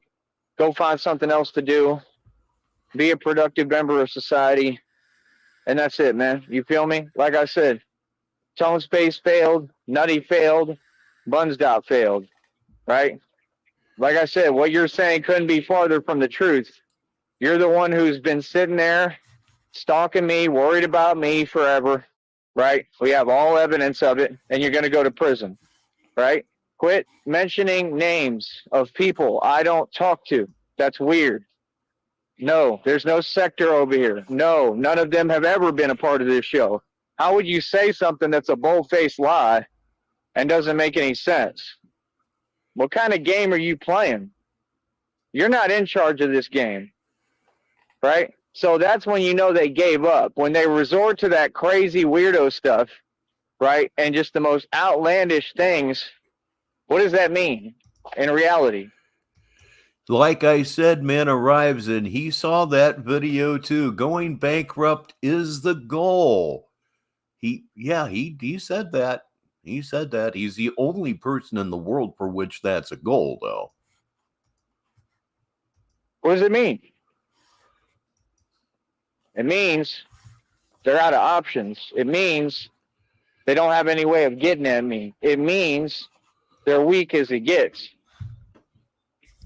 go find something else to do, be a productive member of society, and that's it, man. You feel me? Like I said, Tone Space failed, Nutty failed, Bunsdot failed. right? Like I said, what you're saying couldn't be farther from the truth. You're the one who's been sitting there stalking me, worried about me forever, right? We have all evidence of it, and you're going to go to prison, right? Quit mentioning names of people I don't talk to. That's weird. No, there's no sector over here. No, none of them have ever been a part of this show. How would you say something that's a bold-faced lie and doesn't make any sense? What kind of game are you playing? You're not in charge of this game, right? So that's when you know they gave up. When they resort to that crazy weirdo stuff, right? And just the most outlandish things. What does that mean in reality? Like I said, man arrives, and he saw that video too. Going bankrupt is the goal. He said that. He said that. He's the only person in the world for which that's a goal, though. What does it mean? It means they're out of options. It means they don't have any way of getting at me. It means they're weak as it gets.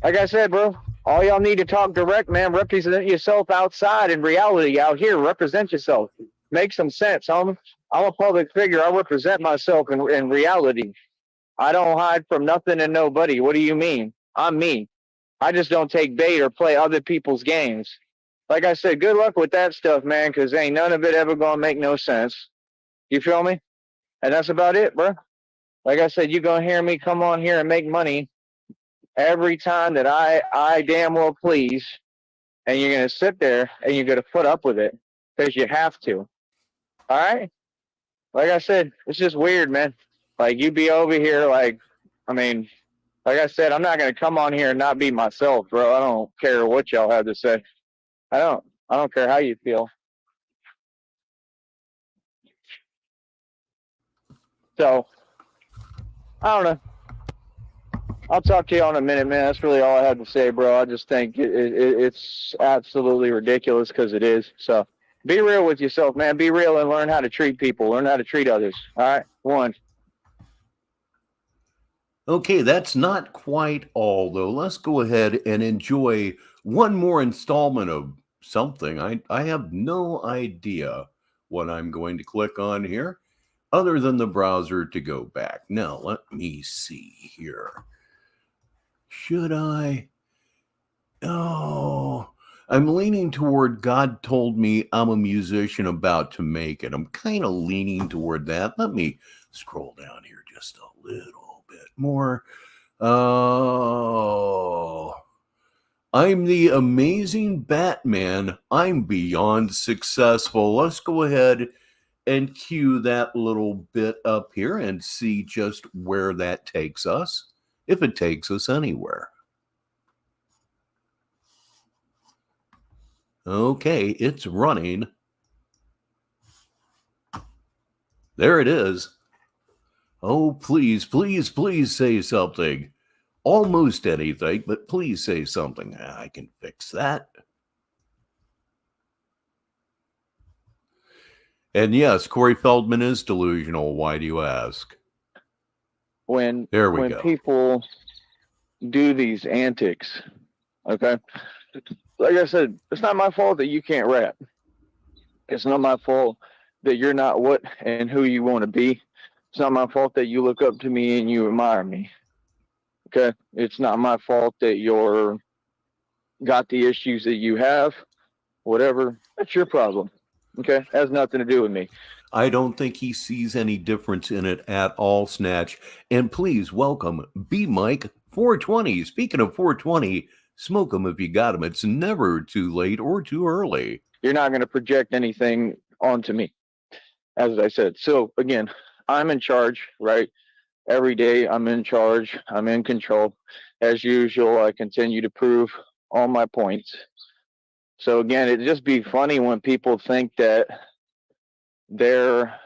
Like I said, bro, all y'all need to talk direct, man. Represent yourself outside in reality out here. Represent yourself. Make some sense, homie. I'm a public figure. I represent myself in reality. I don't hide from nothing and nobody. What do you mean? I'm me. I just don't take bait or play other people's games. Like I said, good luck with that stuff, man, because ain't none of it ever going to make no sense. You feel me? And that's about it, bro. Like I said, you're going to hear me come on here and make money every time that I damn well please. And you're going to sit there and you're going to put up with it because you have to. All right? Like I said, it's just weird, man. Like, you be over here, like, I mean, like I said, I'm not going to come on here and not be myself, bro. I don't care what y'all have to say. I don't care how you feel. So, I don't know. I'll talk to you in a minute, man. That's really all I have to say, bro. I just think it's absolutely ridiculous because it is. So, be real with yourself, man. Be real and learn how to treat people. Learn how to treat others. All right? One. Okay, that's not quite all, though. Let's go ahead and enjoy one more installment of something. I have no idea what I'm going to click on here other than the browser to go back. Now, let me see here. Should I? Oh, I'm leaning toward God told me I'm a musician about to make it. I'm kind of leaning toward that. Let me scroll down here just a little bit more. Oh, I'm the amazing Batman. I'm beyond successful. Let's go ahead and cue that little bit up here and see just where that takes us, if it takes us anywhere. Okay, it's running. There it is. Oh, please, please, please say something. Almost anything, but please say something. I can fix that. And yes, Corey Feldman is delusional. Why do you ask? When When people do these antics, okay? Like I said, it's not my fault that you can't rap. It's not my fault that you're not what and who you want to be. It's not my fault that you look up to me and you admire me. Okay? It's not my fault that you're got the issues that you have. Whatever. That's your problem. Okay? It has nothing to do with me. I don't think he sees any difference in it at all, Snatch. And please welcome B Mike 420. Speaking of 420, smoke them if you got them. It's never too late or too early. You're not going to project anything onto me, as I said. So, again, I'm in charge, right? Every day I'm in charge. I'm in control. As usual, I continue to prove all my points. So, again, it'd just be funny when people think that they're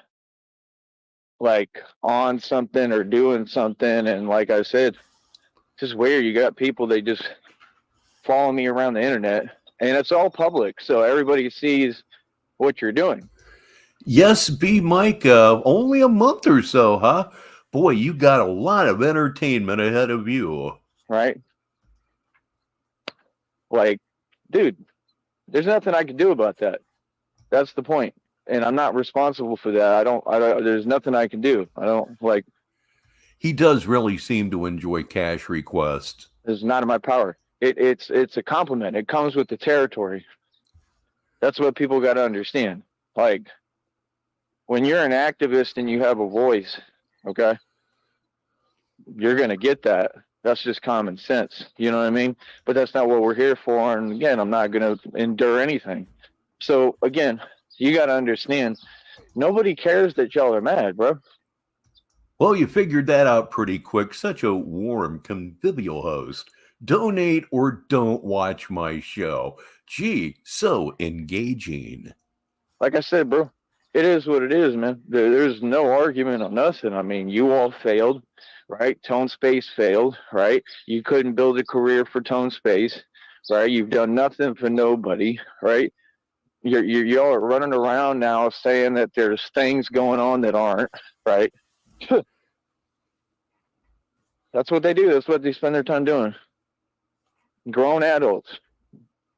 like on something or doing something. And like I said, it's just weird. You got people, they just follow me around the internet and it's all public. So everybody sees what you're doing. Yes, B Mike, only a month or so, huh? Boy, you got a lot of entertainment ahead of you. Right? Like, dude, there's nothing I can do about that. That's the point. And I'm not responsible for that. I don't, there's nothing I can do. I don't, like, He does really seem to enjoy cash requests. it's not in my power. It's a compliment. It comes with the territory. That's what people got to understand. Like, when you're an activist and you have a voice, okay, you're going to get that. That's just common sense. You know what I mean? But that's not what we're here for. And again, I'm not going to endure anything. So again, you got to understand, nobody cares that y'all are mad, bro. Well, you figured that out pretty quick. Such a warm, convivial host. Donate or don't watch my show. Gee, so engaging. Like I said, bro, it is what it is, man. There's no argument on nothing. I mean, you all failed, right? Tone Space failed, right? You couldn't build a career for Tone Space, right? You've done nothing for nobody, right? Y'all are running around now saying that there's things going on that aren't, right? That's what they do. That's what they spend their time doing. Grown adults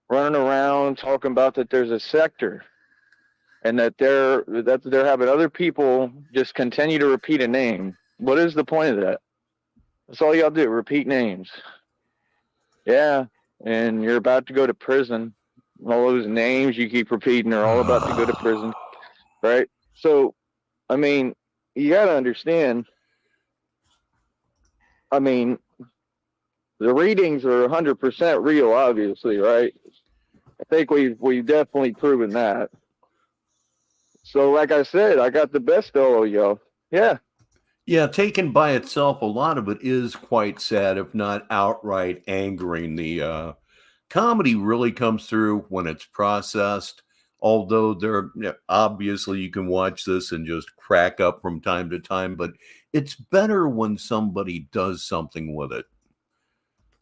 running around talking about that there's a sector and that they're having other people just continue to repeat a name. What is the point of that? That's all y'all do, repeat names. Yeah, and you're about to go to prison. All those names you keep repeating are all about to go to prison, right? So, I mean, you got to understand, I mean, the readings are 100% real, obviously, right? I think we've definitely proven that. So, like I said, I got the best of y'all. Yeah. Yeah, taken by itself, a lot of it is quite sad, if not outright angering. The comedy really comes through when it's processed. Although obviously you can watch this and just crack up from time to time, but it's better when somebody does something with it.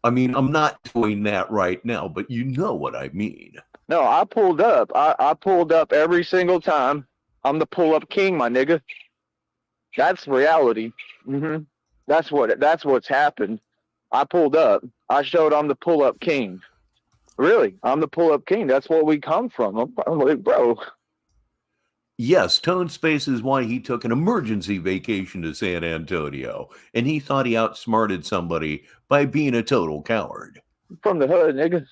I mean, I'm not doing that right now, but you know what I mean. No, I pulled up. I pulled up every single time. I'm the pull-up king, my nigga. That's reality. Mm-hmm. That's what's happened. I pulled up. I showed I'm the pull-up king. Really, I'm the pull-up king. That's where we come from. I'm like, bro. Yes, Tone Space is why he took an emergency vacation to San Antonio, and he thought he outsmarted somebody by being a total coward. From the hood, nigga.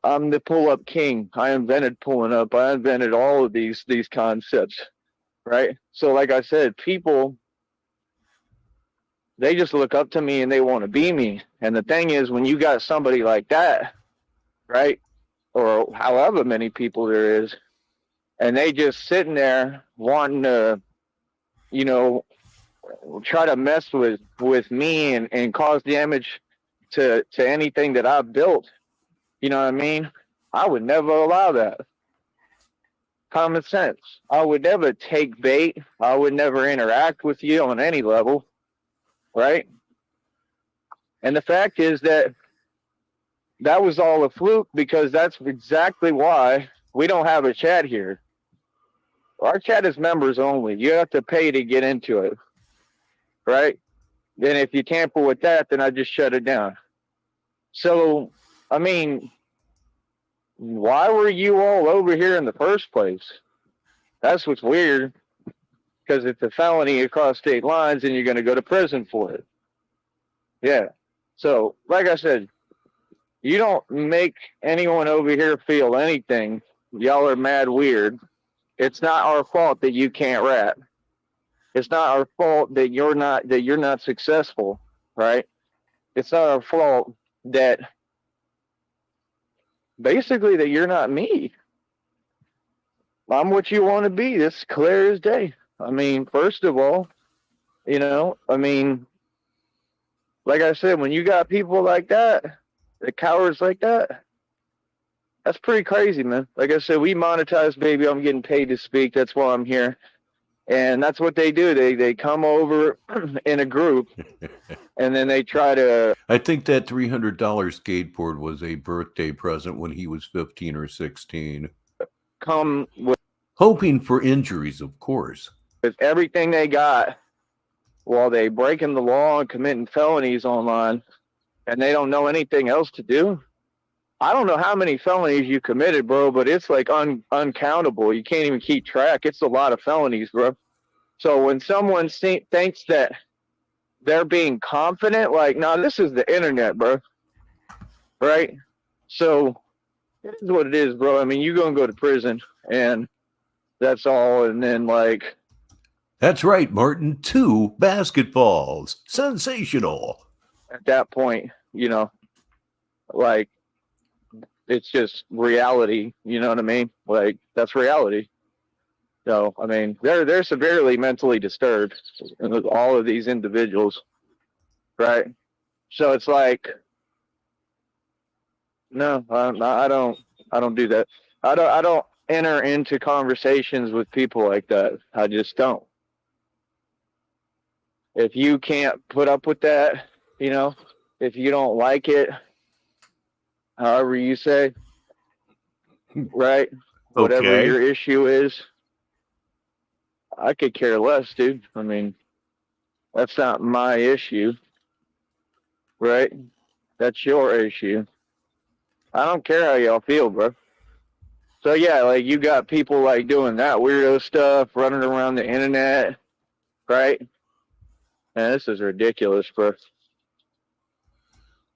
I'm the pull-up king. I invented pulling up. I invented all of these concepts, right? So, like I said, people, they just look up to me and they want to be me. And the thing is, when you got somebody like that, right, or however many people there is, and they just sitting there wanting to, you know, try to mess with me and cause damage to anything that I've built, you know what I mean? I would never allow that. Common sense. I would never take bait. I would never interact with you on any level, right? And the fact is that was all a fluke, because that's exactly why we don't have a chat here. Our chat is members only. You have to pay to get into it, right? And if you tamper with that, then I just shut it down. So, I mean, why were you all over here in the first place? That's what's weird, because it's a felony across state lines and you're going to go to prison for it. Yeah. So, like I said, you don't make anyone over here feel anything. Y'all are mad weird. It's not our fault that you can't rap. It's not our fault that you're not successful, right? It's not our fault that basically that you're not me. I'm what you want to be. It's clear as day. I mean, first of all, you know, I mean, like I said, when you got people like that, the cowards like that, that's pretty crazy, man. Like I said, we monetize, baby. I'm getting paid to speak. That's why I'm here. And that's what they do. They come over in a group, and then they try to... I think that $300 skateboard was a birthday present when he was 15 or 16. come with Hoping for injuries, of course. everything they got while they breaking the law and committing felonies online, and they don't know anything else to do. I don't know how many felonies you committed, bro, but it's like uncountable. You can't even keep track. It's a lot of felonies, bro. So when someone thinks that they're being confident, like, no, this is the internet, bro. Right? So it is what it is, bro. I mean, you're going to go to prison, and that's all. And then, like... That's right, Martin. 2 basketballs. Sensational. At that point, you know, like, it's just reality. You know what I mean? Like, that's reality. So, I mean, they're severely mentally disturbed, all of these individuals, right? So it's like, no, I don't do that. I don't enter into conversations with people like that. I just don't. If you can't put up with that, you know, if you don't like it, however you say, right? Whatever Okay. your issue is, I could care less, dude. I mean, that's not my issue, right? That's your issue. I don't care how y'all feel, bro. So yeah, like, you got people like doing that weirdo stuff, running around the internet, right? Man, this is ridiculous, bro.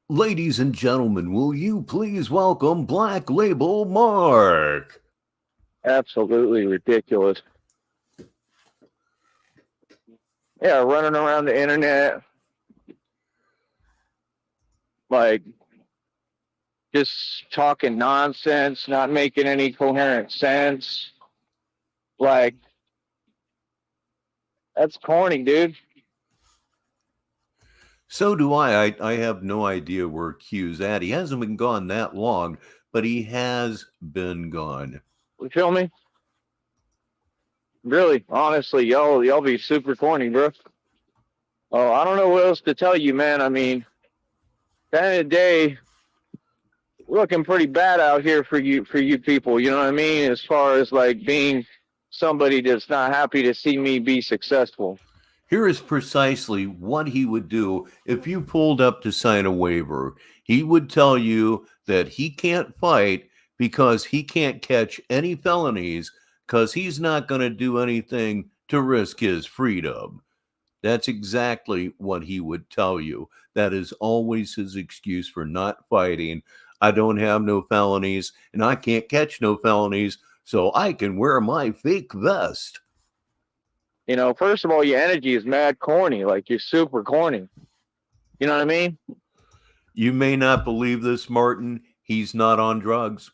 Ladies and gentlemen, will you please welcome Black Label Mark? Absolutely ridiculous. Yeah, running around the internet, like, just talking nonsense, not making any coherent sense. Like, that's corny, dude. So do I. I have no idea where Q's at. He hasn't been gone that long, but he has been gone. You feel me? Really, honestly, y'all be super corny, bro. Oh, I don't know what else to tell you, man. I mean, at the end of the day, looking pretty bad out here for you people. You know what I mean? As far as like being somebody that's not happy to see me be successful. Here is precisely what he would do if you pulled up to sign a waiver. He would tell you that he can't fight because he can't catch any felonies because he's not going to do anything to risk his freedom. That's exactly what he would tell you. That is always his excuse for not fighting. I don't have no felonies and I can't catch no felonies, so I can wear my fake vest. You know, first of all, your energy is mad corny. Like, you're super corny. You know what I mean? You may not believe this, Martin. He's not on drugs.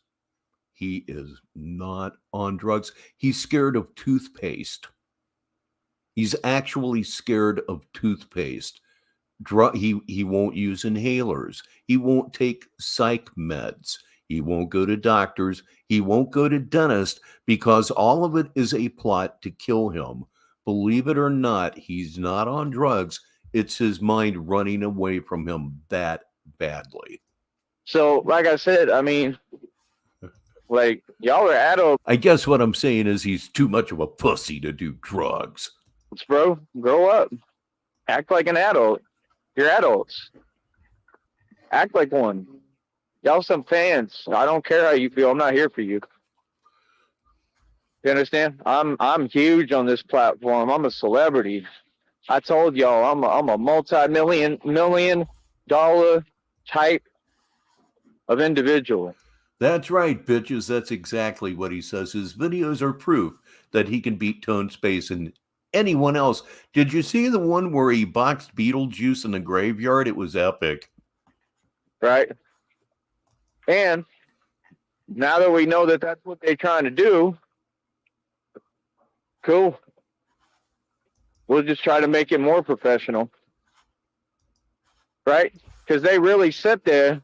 He is not on drugs. He's scared of toothpaste. He's actually scared of toothpaste. He won't use inhalers. He won't take psych meds. He won't go to doctors. He won't go to dentists because all of it is a plot to kill him. Believe it or not, he's not on drugs. It's his mind running away from him that badly. So, like I said, I mean, like, y'all are adults, I guess what I'm saying is he's too much of a pussy to do drugs. bro. Grow up. Act like an adult. You're adults. Act like one. Y'all some fans. I don't care how you feel. I'm not here for you. You understand? I'm huge on this platform. I'm a celebrity. I told y'all I'm a million dollar type of individual. That's right, bitches. That's exactly what he says. His videos are proof that he can beat Tone Space and anyone else. Did you see the one where he boxed Beetlejuice in the graveyard? It was epic. Right? And now that we know that that's what they're trying to do, cool. We'll just try to make it more professional. Right? Because they really sit there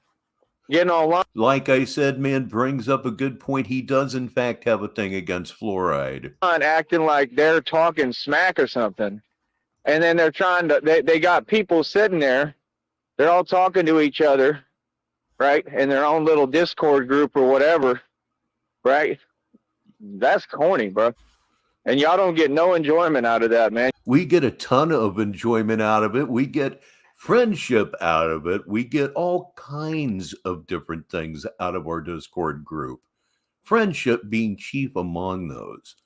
getting online. Like I said, man brings up a good point. He does, in fact, have a thing against fluoride. Acting like they're talking smack or something. And then they're trying to, they got people sitting there. They're all talking to each other, right? In their own little Discord group or whatever, right? That's corny, bro. And y'all don't get no enjoyment out of that, man. We get a ton of enjoyment out of it. We get friendship out of it. We get all kinds of different things out of our Discord group. Friendship being chief among those.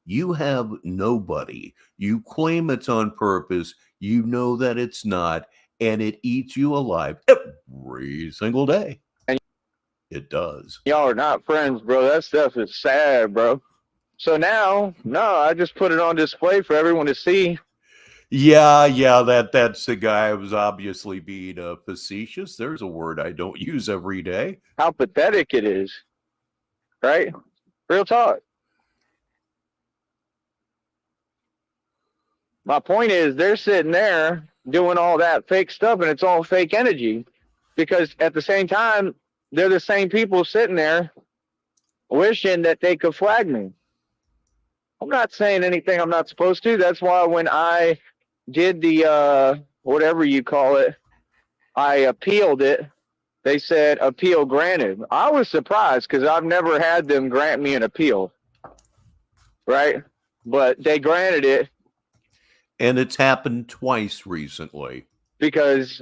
You have nobody. You claim it's on purpose. You know that it's not, and it eats you alive every single day. And it does. Y'all are not friends, bro. That stuff is sad, bro. So now, no, I just put it on display for everyone to see. Yeah, that's the guy who was obviously being facetious. There's a word I don't use every day. How pathetic it is, right? Real talk. My point is, they're sitting there doing all that fake stuff, and it's all fake energy. Because at the same time, they're the same people sitting there wishing that they could flag me. I'm not saying anything I'm not supposed to. That's why when I did the, whatever you call it, I appealed it. They said appeal granted. I was surprised because I've never had them grant me an appeal, right? But they granted it. And it's happened twice recently. Because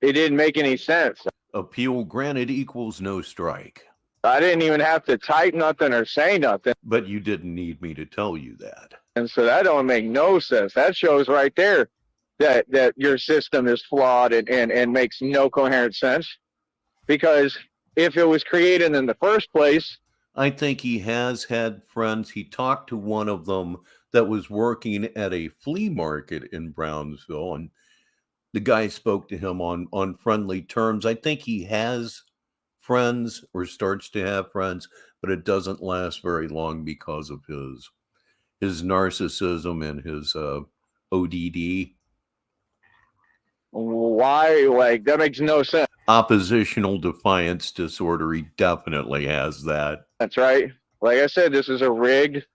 it didn't make any sense. Appeal granted equals no strike. I didn't even have to type nothing or say nothing. But you didn't need me to tell you that. And so that don't make no sense. That shows right there that your system is flawed and makes no coherent sense. Because if it was created in the first place. I think he has had friends. He talked to one of them that was working at a flea market in Brownsville, and the guy spoke to him on friendly terms. I think he has friends or starts to have friends, but it doesn't last very long because of his narcissism and his ODD. Why? Like, that makes no sense. Oppositional defiance disorder. He definitely has that. That's right. Like I said, this is a rigged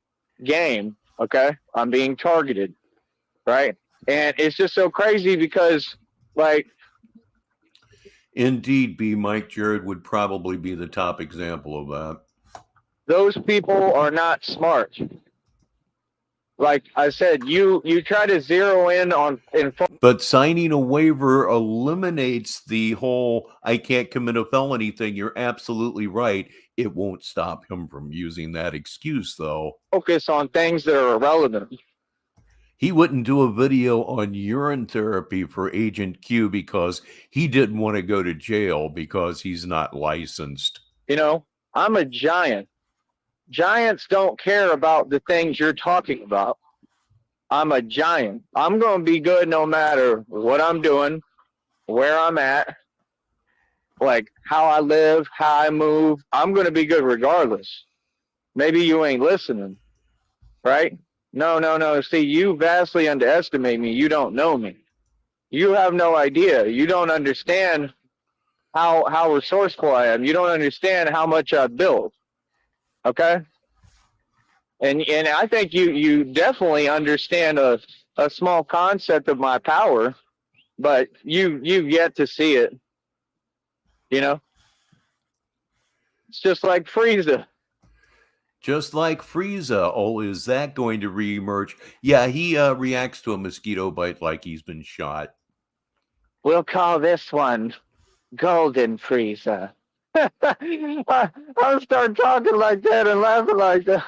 game. Okay, I'm being targeted, right? And it's just so crazy because, like, indeed, Mike Jared would probably be the top example of that. Those people are not smart. Like I said, you try to zero in on. But signing a waiver eliminates the whole I can't commit a felony thing. You're absolutely right. It won't stop him from using that excuse, though. Focus on things that are irrelevant. He wouldn't do a video on urine therapy for Agent Q because he didn't want to go to jail because he's not licensed. You know, I'm a giant. Giants don't care about the things you're talking about. I'm a giant. I'm going to be good no matter what I'm doing, where I'm at, like how I live, how I move. I'm going to be good regardless. Maybe you ain't listening, right? No. See, you vastly underestimate me. You don't know me. You have no idea. You don't understand how resourceful I am. You don't understand how much I've built. Okay? And I think you definitely understand a small concept of my power, but you've yet to see it. You know? It's just like Frieza. Just like Frieza. Oh, is that going to reemerge? Yeah, he reacts to a mosquito bite like he's been shot. We'll call this one Golden Frieza. I'll start talking like that and laughing like that.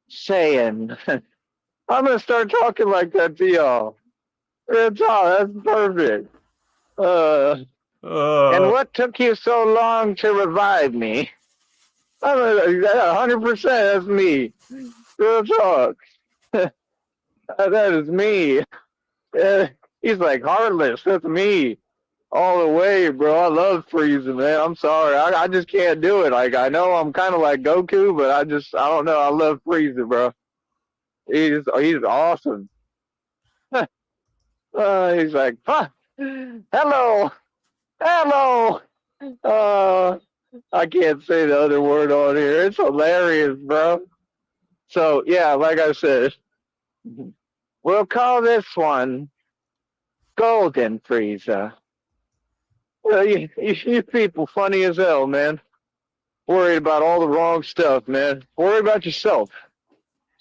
Saying, I'm going to start talking like that to y'all. That's all. That's perfect. And what took you so long to revive me? 100%, that's me. Real talk. That is me. He's like, Heartless, that's me. All the way, bro. I love Frieza, man. I'm sorry. I just can't do it. Like, I know I'm kind of like Goku, but I don't know. I love Frieza, bro. He's awesome. He's like, hello. I can't say the other word on here. It's hilarious, bro. So, yeah, like I said, we'll call this one Golden Frieza. You people funny as hell, man. Worried about all the wrong stuff, man. Worry about yourself,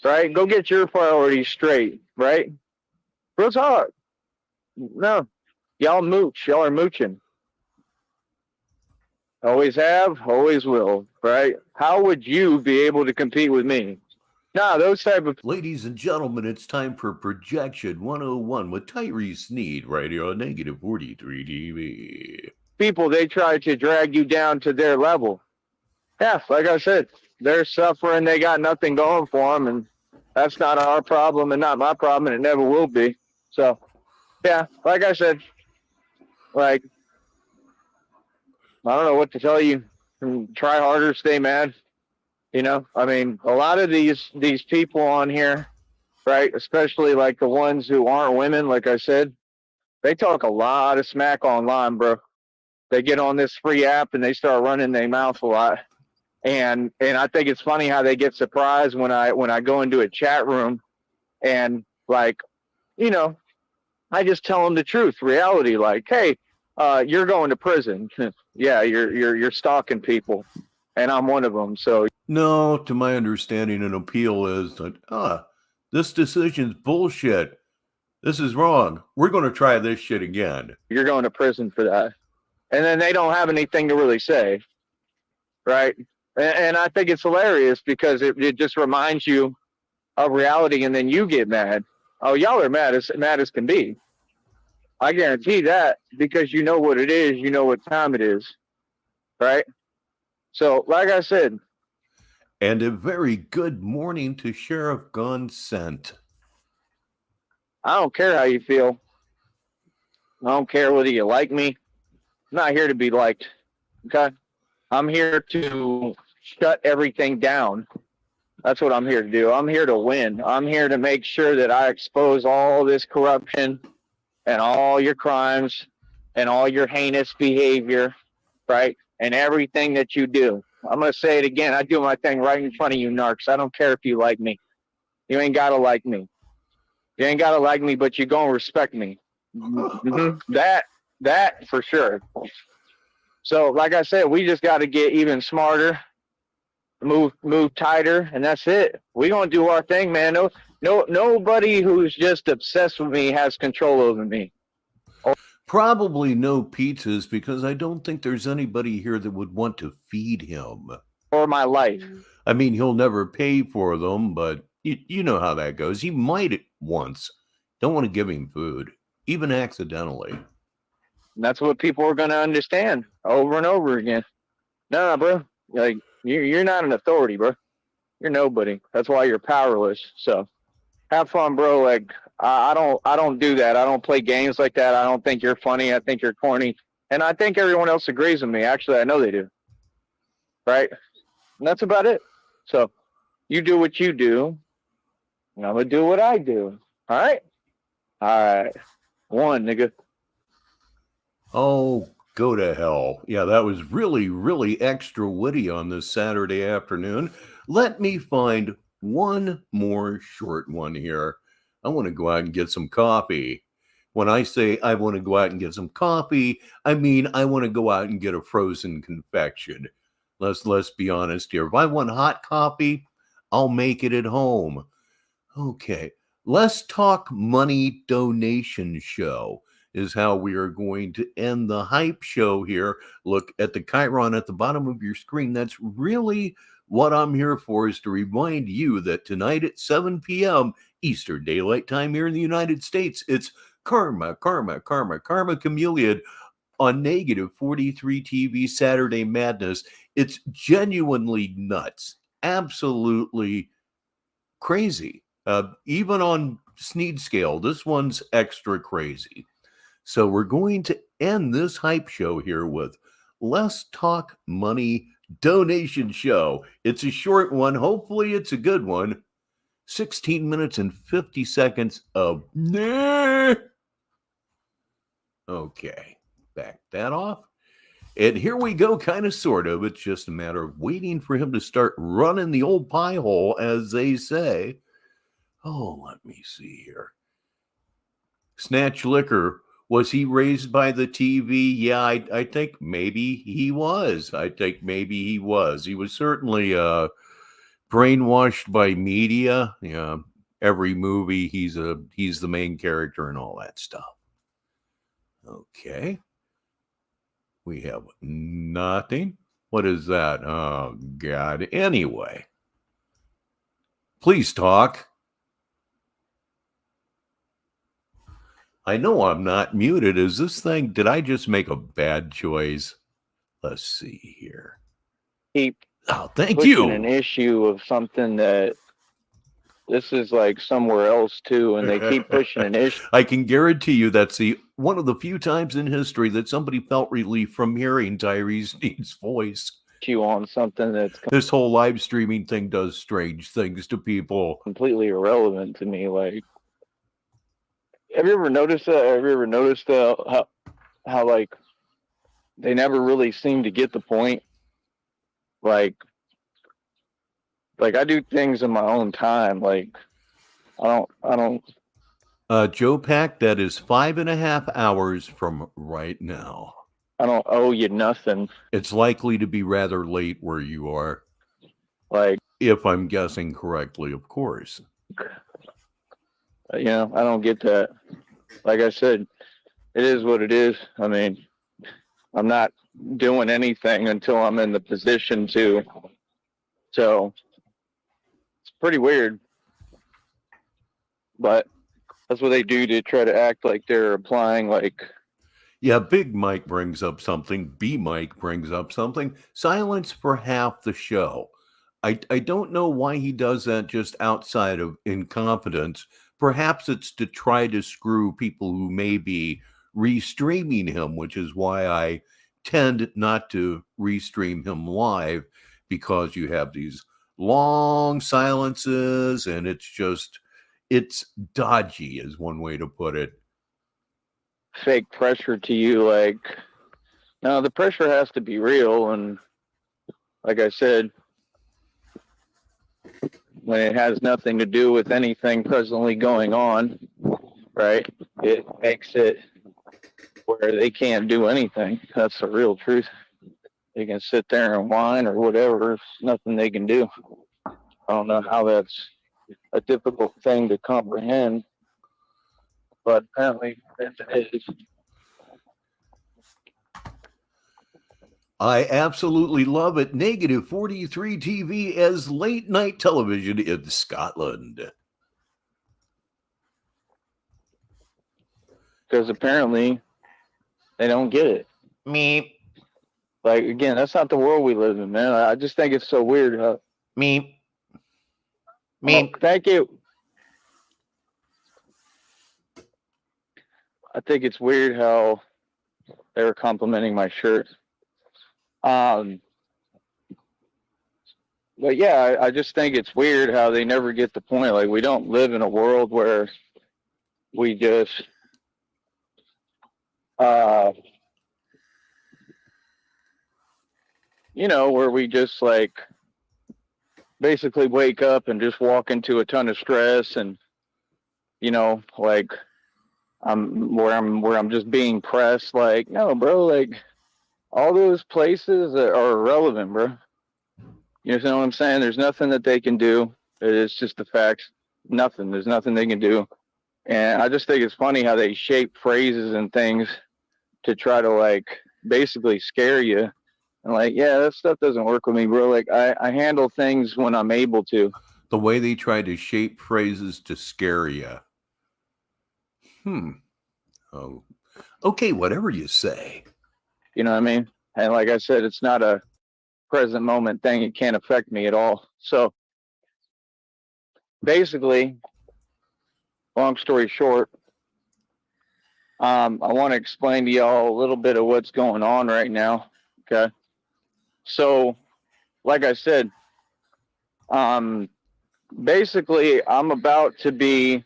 right? Go get your priorities straight, right? Real talk. No, y'all mooch. Y'all are mooching. Always have, always will, right? How would you be able to compete with me? Nah, those type of Ladies and gentlemen, it's time for Projection 101 with Tyree Sneed right here on Negative 43 TV. people, they try to drag you down to their level. Yeah, like I said, they're suffering. They got nothing going for them, and that's not our problem and not my problem, and it never will be. So, yeah, like I said, like, I don't know what to tell you. Try harder, stay mad. You know, I mean, a lot of these people on here, right, especially like the ones who aren't women, like I said, they talk a lot of smack online, bro. They get on this free app and they start running their mouth a lot. And I think it's funny how they get surprised when I go into a chat room and, like, you know, I just tell them the truth, reality, like, hey, you're going to prison. Yeah, you're stalking people, and I'm one of them. So No, to my understanding, an appeal is that, this decision's bullshit. This is wrong. We're going to try this shit again. you're going to prison for that. And then they don't have anything to really say, right? And I think it's hilarious because it just reminds you of reality, and then you get mad. Oh, y'all are mad as can be. I guarantee that, because you know what it is, you know what time it is, right? So, like I said, And a very good morning to Sheriff Consent. I don't care how you feel. I don't care whether you like me. I'm not here to be liked, okay? I'm here to shut everything down. That's what I'm here to do. I'm here to win. I'm here to make sure that I expose all this corruption and all your crimes and all your heinous behavior, right? And everything that you do. I'm going to say it again. I do my thing right in front of you, narcs. I don't care if you like me. You ain't got to like me. You ain't got to like me, but you're going to respect me. Mm-hmm. That for sure. So, like I said, we just got to get even smarter, move tighter, and that's it. We gonna do our thing, man. Nobody who's just obsessed with me has control over me. Probably no pizzas, because I don't think there's anybody here that would want to feed him. Or my life. I mean, he'll never pay for them, but you know how that goes. He might once. Don't want to give him food, even accidentally. And that's what people are gonna understand over and over again. Nah, bro. Like, you're not an authority, bro. You're nobody. That's why you're powerless. So have fun, bro. Like, I don't do that. I don't play games like that. I don't think you're funny. I think you're corny. And I think everyone else agrees with me. Actually, I know they do. Right? And that's about it. So you do what you do, and I'm gonna do what I do. All right? All right. One, nigga. Oh, go to hell. Yeah, that was really, really extra witty on this Saturday afternoon. Let me find one more short one here. I want to go out and get some coffee. When I say I want to go out and get some coffee, I mean I want to go out and get a frozen confection. Let's be honest here. If I want hot coffee, I'll make it at home. Okay. Let's talk money donation show is how we are going to end the hype show here. Look at the chyron at the bottom of your screen. That's really what I'm here for, is to remind you that tonight at 7 p.m. Eastern Daylight Time here in the United States, it's Karma Chameleon on Negative 43 TV Saturday Madness. It's genuinely nuts. Absolutely crazy. Even on Sneed scale, this one's extra crazy. So we're going to end this hype show here with Let's Talk Money donation show. It's a short one. Hopefully it's a good one. 16 minutes and 50 seconds of nah. Okay, back that off. And here we go, kind of, sort of. It's just a matter of waiting for him to start running the old pie hole, as they say. Oh, let me see here. Snatch Liquor Was he raised by the TV? Yeah, I think maybe he was. I think maybe he was. He was certainly brainwashed by media. Yeah, every movie he's the main character and all that stuff. Okay. We have nothing. What is that? Oh God. Anyway. Please talk. I know I'm not muted. Is this thing, did I just make a bad choice? Let's see here. Keep Thank pushing you. an issue of something that this is like somewhere else too, and they keep pushing an issue. I can guarantee you that's one of the few times in history that somebody felt relief from hearing Tyree Sneed's voice. On something that's This whole live streaming thing does strange things to people. completely irrelevant to me. Like, have you ever noticed that? Have you ever noticed how like they never really seem to get the point? Like I do things in my own time. Like I don't. Joe Pack, that is 5.5 hours from right now. I don't owe you nothing. It's likely to be rather late where you are. Like, if I'm guessing correctly, of course. You know, I don't get that. Like I said, it is what it is. I mean, I'm not doing anything until I'm in the position to. So it's pretty weird. But that's what they do to try to act like they're applying, like. Yeah, Big Mike brings up something. B Mike brings up something. Silence for half the show. I don't know why he does that just outside of incompetence. Perhaps it's to try to screw people who may be restreaming him, which is why I tend not to restream him live, because you have these long silences and it's dodgy is one way to put it. Fake pressure to you, like, no, the pressure has to be real. And like I said, when it has nothing to do with anything presently going on, right, it makes it where they can't do anything. That's the real truth. They can sit there and whine or whatever. There's nothing they can do. I don't know how that's a difficult thing to comprehend, but apparently it is. I absolutely love it. Negative 43 TV as late night television in Scotland. Because apparently they don't get it. Meep. Like, again, that's not the world we live in, man. I just think it's so weird. Meep. Oh, thank you. I think it's weird how they were complimenting my shirt. But yeah, I just think it's weird how they never get the point. Like, we don't live in a world where we just you know, where we just like basically wake up and just walk into a ton of stress, and you know, like I'm just being pressed. Like, no, bro, like all those places are irrelevant, bro. You know what I'm saying? There's nothing that they can do. It's just the facts. Nothing. There's nothing they can do. And I just think it's funny how they shape phrases and things to try to like basically scare you. And like, yeah, that stuff doesn't work with me, bro. Like I handle things when I'm able to. The way they try to shape phrases to scare you. Oh, okay, whatever you say. You know what I mean? And like I said, it's not a present moment thing. It can't affect me at all. So basically, long story short, I want to explain to y'all a little bit of what's going on right now. Okay. So, like I said, basically, I'm about to be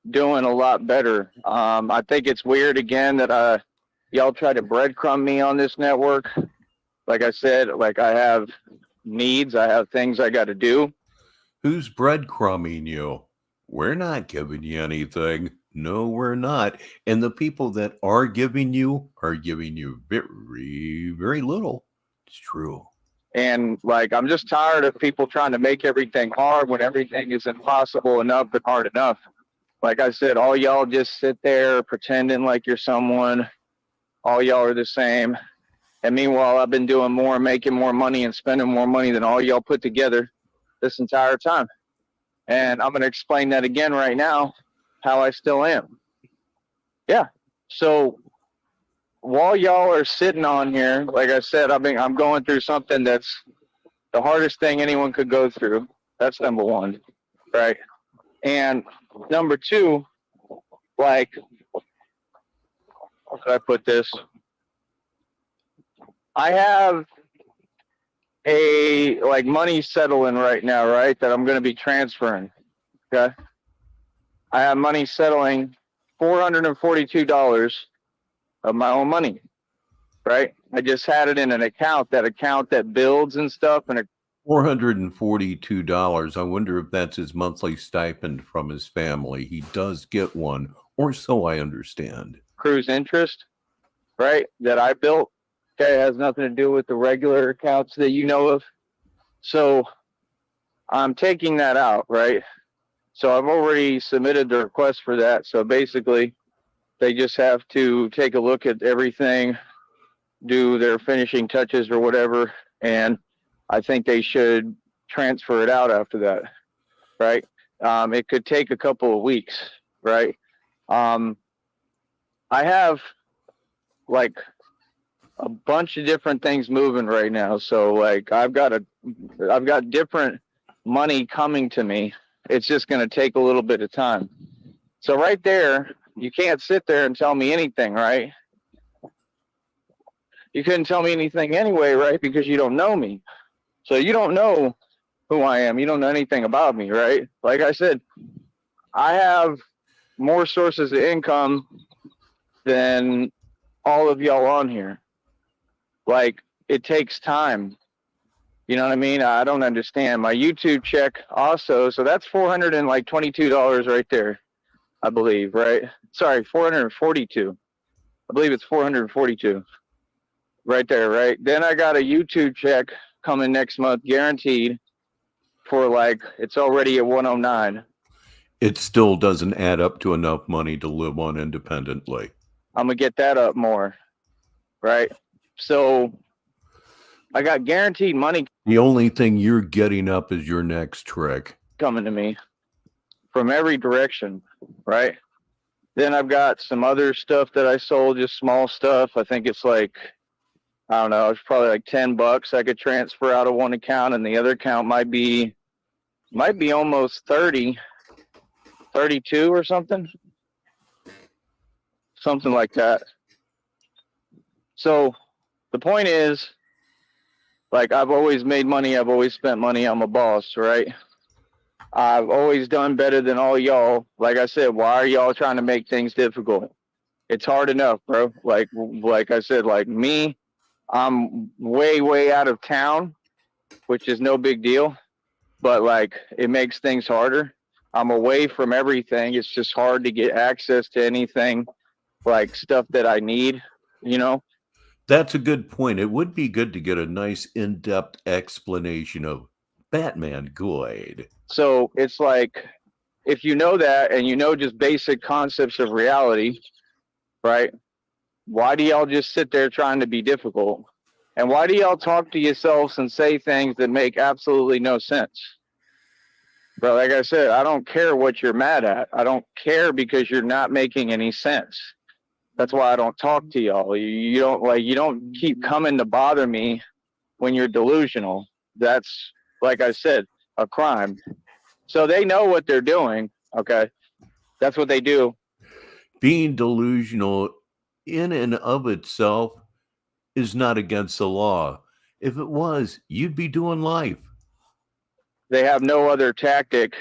doing a lot better. I think it's weird again that y'all try to breadcrumb me on this network. Like I said, like I have needs, I have things I got to do. Who's breadcrumbing you? We're not giving you anything. No, we're not. And the people that are giving you very, very little. It's true. And like, I'm just tired of people trying to make everything hard when everything is impossible enough and hard enough. Like I said, all y'all just sit there pretending like you're someone. All y'all are the same. And meanwhile, I've been doing more, making more money and spending more money than all y'all put together this entire time. And I'm going to explain that again right now, how I still am. Yeah. So while y'all are sitting on here, like I said, I'm going through something that's the hardest thing anyone could go through. That's number one, right? And number two, like, how could I put this? I have a like money settling right now, right? That I'm going to be transferring. Okay. I have money settling $442 of my own money, right? I just had it in an account that builds and stuff, and $442. I wonder if that's his monthly stipend from his family. He does get one, or so I understand. accrues interest, right? That I built. Okay, it has nothing to do with the regular accounts that you know of. So I'm taking that out, right? So I've already submitted the request for that. So basically, they just have to take a look at everything, do their finishing touches or whatever, and I think they should transfer it out after that, right? It could take a couple of weeks, right? I have like a bunch of different things moving right now. So like I've got different money coming to me. It's just going to take a little bit of time. So right there, you can't sit there and tell me anything, right? You couldn't tell me anything anyway, right? Because you don't know me. So you don't know who I am. You don't know anything about me, right? Like I said, I have more sources of income than all of y'all on here. Like, it takes time. You know what I mean? I don't understand. My YouTube check also, so that's $422 right there, I believe, right? Sorry, 442. I believe it's 442 right there, right? Then I got a YouTube check coming next month, guaranteed, for like, it's already at 109. It still doesn't add up to enough money to live on independently. I'm gonna get that up more, right? So I got guaranteed money The only thing you're getting up is your next trick. coming to me from every direction, right? Then I've got some other stuff that I sold, just small stuff. I think it's like, I don't know, it's probably like $10 I could transfer out of one account, and the other account might be almost 30, 32 or something like that. So the point is, like, I've always made money. I've always spent money. I'm a boss, right? I've always done better than all y'all. Like I said, why are y'all trying to make things difficult? It's hard enough, bro. Like I said, like me, I'm way, way out of town, which is no big deal, but like it makes things harder. I'm away from everything. It's just hard to get access to anything, like stuff that I need, you know? That's a good point. It would be good to get a nice in-depth explanation of Batman Good. So it's like, if you know that and you know just basic concepts of reality, right? Why do y'all just sit there trying to be difficult? And why do y'all talk to yourselves and say things that make absolutely no sense? But like I said, I don't care what you're mad at. I don't care because you're not making any sense. That's why I don't talk to y'all. You don't keep coming to bother me when you're delusional. That's, like I said, a crime. So they know what they're doing. Okay. That's what they do. Being delusional in and of itself is not against the law. If it was, you'd be doing life. They have no other tactic.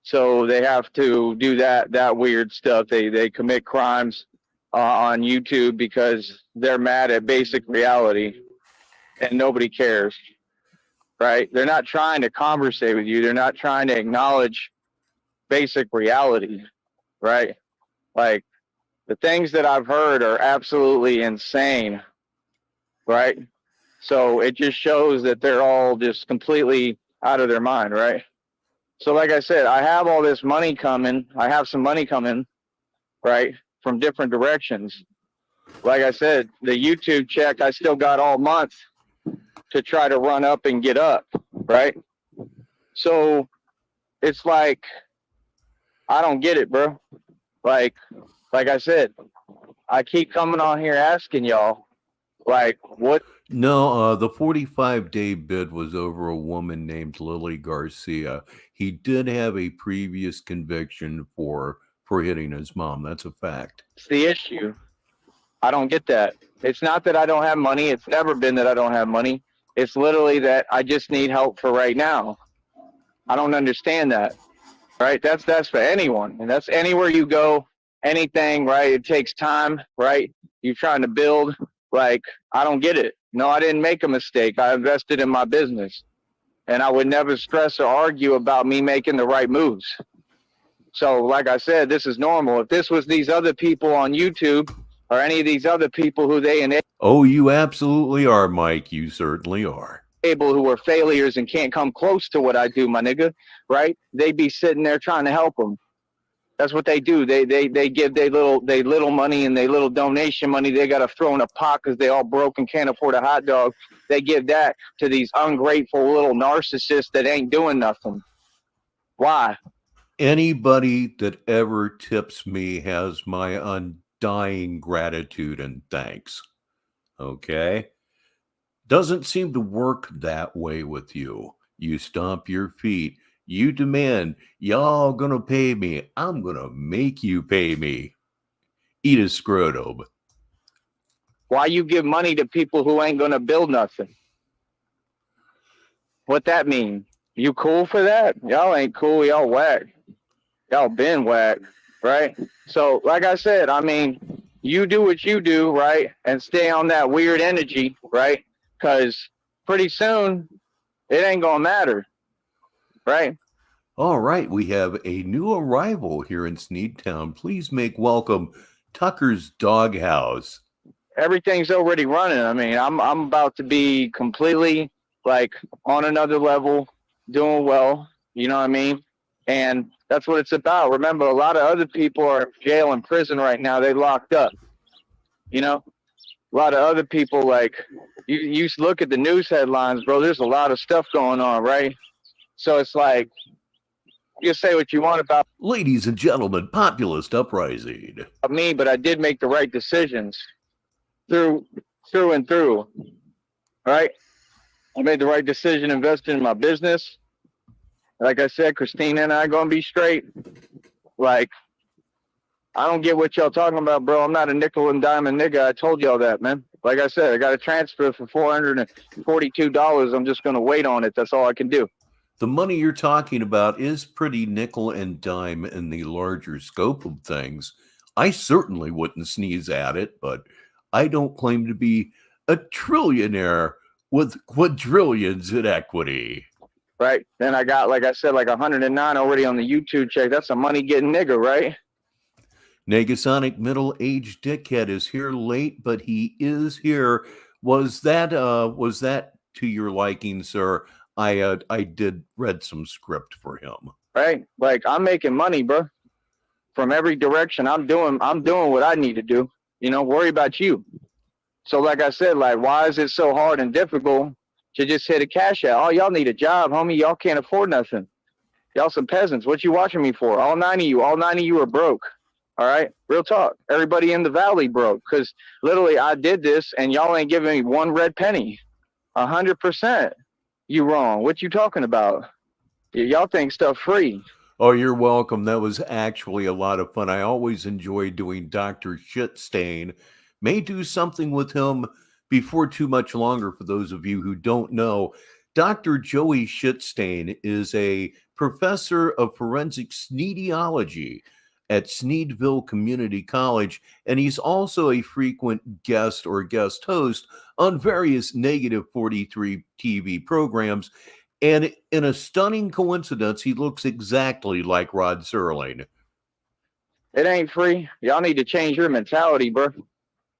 So they have to do that weird stuff. They commit crimes on YouTube because they're mad at basic reality and nobody cares, right? They're not trying to conversate with you. They're not trying to acknowledge basic reality, right? Like, the things that I've heard are absolutely insane, right? So it just shows that they're all just completely out of their mind, right? So like I said, I have all this money coming. I have some money coming, right, from different directions. Like I said, the YouTube check, I still got all month to try to run up and get up, right? So it's like, I don't get it, bro. Like I said, I keep coming on here asking y'all, like, what? No, the 45-day bid was over a woman named Lily Garcia. He did have a previous conviction for hitting his mom. That's a fact. It's the issue. I don't get that. It's not that I don't have money. It's never been that I don't have money. It's literally that I just need help for right now. I don't understand that, right? That's for anyone, and that's anywhere you go, anything, right? It takes time, right? You're trying to build. Like, I don't get it. No, I didn't make a mistake. I invested in my business, and I would never stress or argue about me making the right moves. So, like I said, this is normal. If this was these other people on YouTube or any of these other people who they enable, Oh, you absolutely are, Mike. You certainly are. who are failures and can't come close to what I do, my nigga, right? They'd be sitting there trying to help them. That's what they do. They give they little money and they little donation money. They got to throw in a pot because they all broke and can't afford a hot dog. They give that to these ungrateful little narcissists that ain't doing nothing. Why? Anybody that ever tips me has my undying gratitude and thanks. Okay? Doesn't seem to work that way with you. You stomp your feet. You demand, y'all gonna pay me. I'm gonna make you pay me. Eat a scrotum. Why you give money to people who ain't gonna build nothing? What that mean? You cool for that? Y'all ain't cool. Y'all whack. Y'all been whack, right? So, like I said, I mean, you do what you do, right? And stay on that weird energy, right? Because pretty soon, it ain't gonna matter, right? All right, we have a new arrival here in Sneedtown. Please make welcome Tucker's Doghouse. Everything's already running. I mean, I'm about to be completely like on another level, doing well. You know what I mean? And that's what it's about. Remember, a lot of other people are in jail and prison right now. They locked up. You know, a lot of other people, like, you look at the news headlines, bro. There's a lot of stuff going on, right? So it's like, you say what you want about Ladies and gentlemen, Populist Uprising. me, but I did make the right decisions through and through, right? I made the right decision investing in my business. Like I said, Christina and I are going to be straight. Like, I don't get what y'all talking about, bro. I'm not a nickel and diamond nigga. I told y'all that, man. Like I said, I got a transfer for $442. I'm just going to wait on it. That's all I can do. The money you're talking about is pretty nickel and dime in the larger scope of things. I certainly wouldn't sneeze at it, but I don't claim to be a trillionaire with quadrillions in equity. Right? Then I got, like I said, like 109 already on the YouTube check. That's a money-getting nigga, right? Negasonic middle-aged dickhead is here late, but he is here. Was that to your liking, sir? I did read some script for him. Right? Like, I'm making money, bro. From every direction. I'm doing what I need to do. You know, worry about you. So like I said, like, why is it so hard and difficult to just hit a cash out? Oh, y'all need a job, homie. Y'all can't afford nothing. Y'all some peasants. What you watching me for? All nine of you are broke. All right? Real talk. Everybody in the valley broke. Because literally I did this and y'all ain't giving me one red penny. 100%. You wrong. What you talking about? Y'all think stuff free. Oh, you're welcome. That was actually a lot of fun. I always enjoy doing Dr. Shitstain. May do something with him before too much longer. For those of you who don't know, Dr. Joey Shitstain is a professor of forensic sneediology at Sneedville Community College, and he's also a frequent guest or guest host on various Negative 43 TV programs. And in a stunning coincidence, he looks exactly like Rod Serling. It ain't free. Y'all need to change your mentality, bro.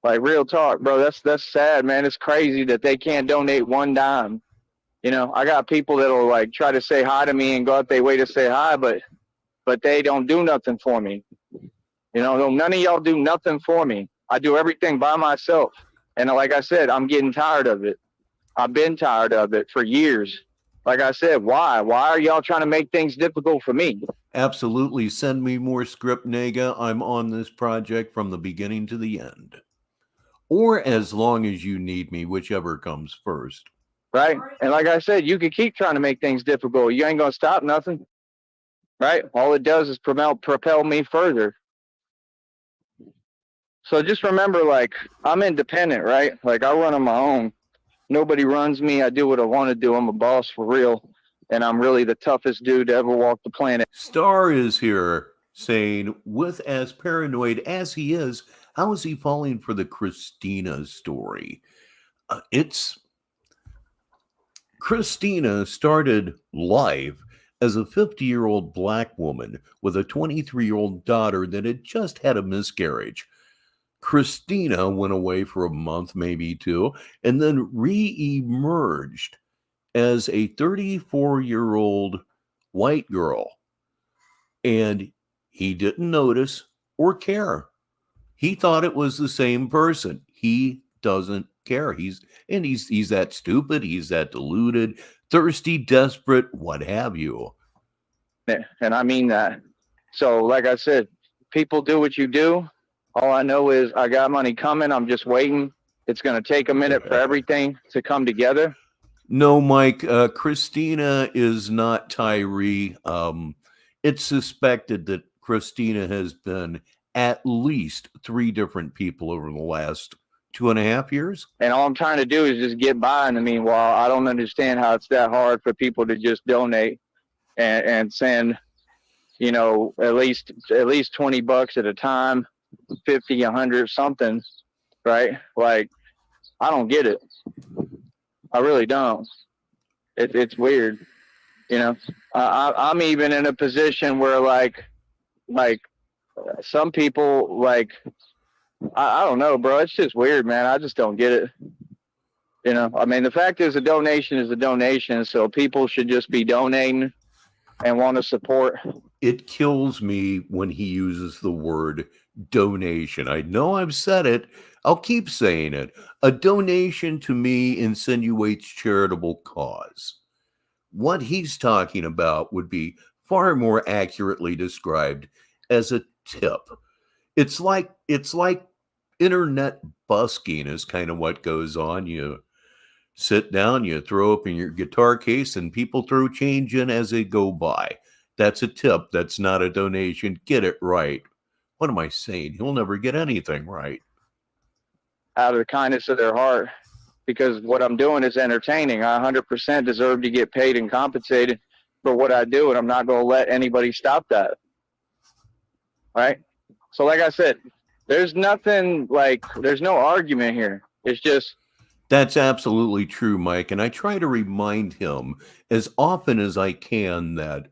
Like, real talk, bro. That's sad, man. It's crazy that they can't donate one dime. You know, I got people that'll like try to say hi to me and go out their way to say hi, but they don't do nothing for me. You know, none of y'all do nothing for me. I do everything by myself. And like I said, I'm getting tired of it. I've been tired of it for years. Like I said, why? Why are y'all trying to make things difficult for me? Absolutely. Send me more script, Nega. I'm on this project from the beginning to the end. Or as long as you need me, whichever comes first. Right? And like I said, you can keep trying to make things difficult. You ain't going to stop nothing. Right? All it does is propel me further. So just remember, like, I'm independent, right? Like, I run on my own. Nobody runs me. I do what I want to do. I'm a boss for real. And I'm really the toughest dude to ever walk the planet. Star is here saying, with as paranoid as he is, how is he falling for the Christina story? Christina started life as a 50-year-old black woman with a 23-year-old daughter that had just had a miscarriage. Christina went away for a month, maybe two, and then re-emerged as a 34-year-old white girl. And he didn't notice or care. He thought it was the same person. He doesn't care. He's that stupid, he's that deluded, thirsty, desperate, what have you. And I mean that. So like I said, people do what you do. All I know is I got money coming. I'm just waiting. It's going to take a minute for everything to come together. No, Mike, Christina is not Tyree. It's suspected that Christina has been at least 3 different people over the last 2.5 years. And all I'm trying to do is just get by. In the meanwhile, I don't understand how it's that hard for people to just donate and send, you know, at least $20 at a time, 50, 100, something, right? Like, I don't get it. I really don't. It's weird, you know. I'm even in a position where like some people, like, I don't know, bro. It's just weird, man. I just don't get it. You know, I mean, the fact is a donation is a donation, so people should just be donating and want to support. It kills me when he uses the word donation. I know I've said it. I'll keep saying it. A donation to me insinuates charitable cause. What he's talking about would be far more accurately described as a tip. It's like internet busking is kind of what goes on. You sit down, you throw open your guitar case, and people throw change in as they go by. That's a tip. That's not a donation. Get it right. What am I saying? He'll never get anything right. Out of the kindness of their heart, because what I'm doing is entertaining. I 100% deserve to get paid and compensated for what I do, and I'm not going to let anybody stop that. Right? So like I said, there's nothing, like, there's no argument here. It's just. That's absolutely true, Mike. And I try to remind him as often as I can that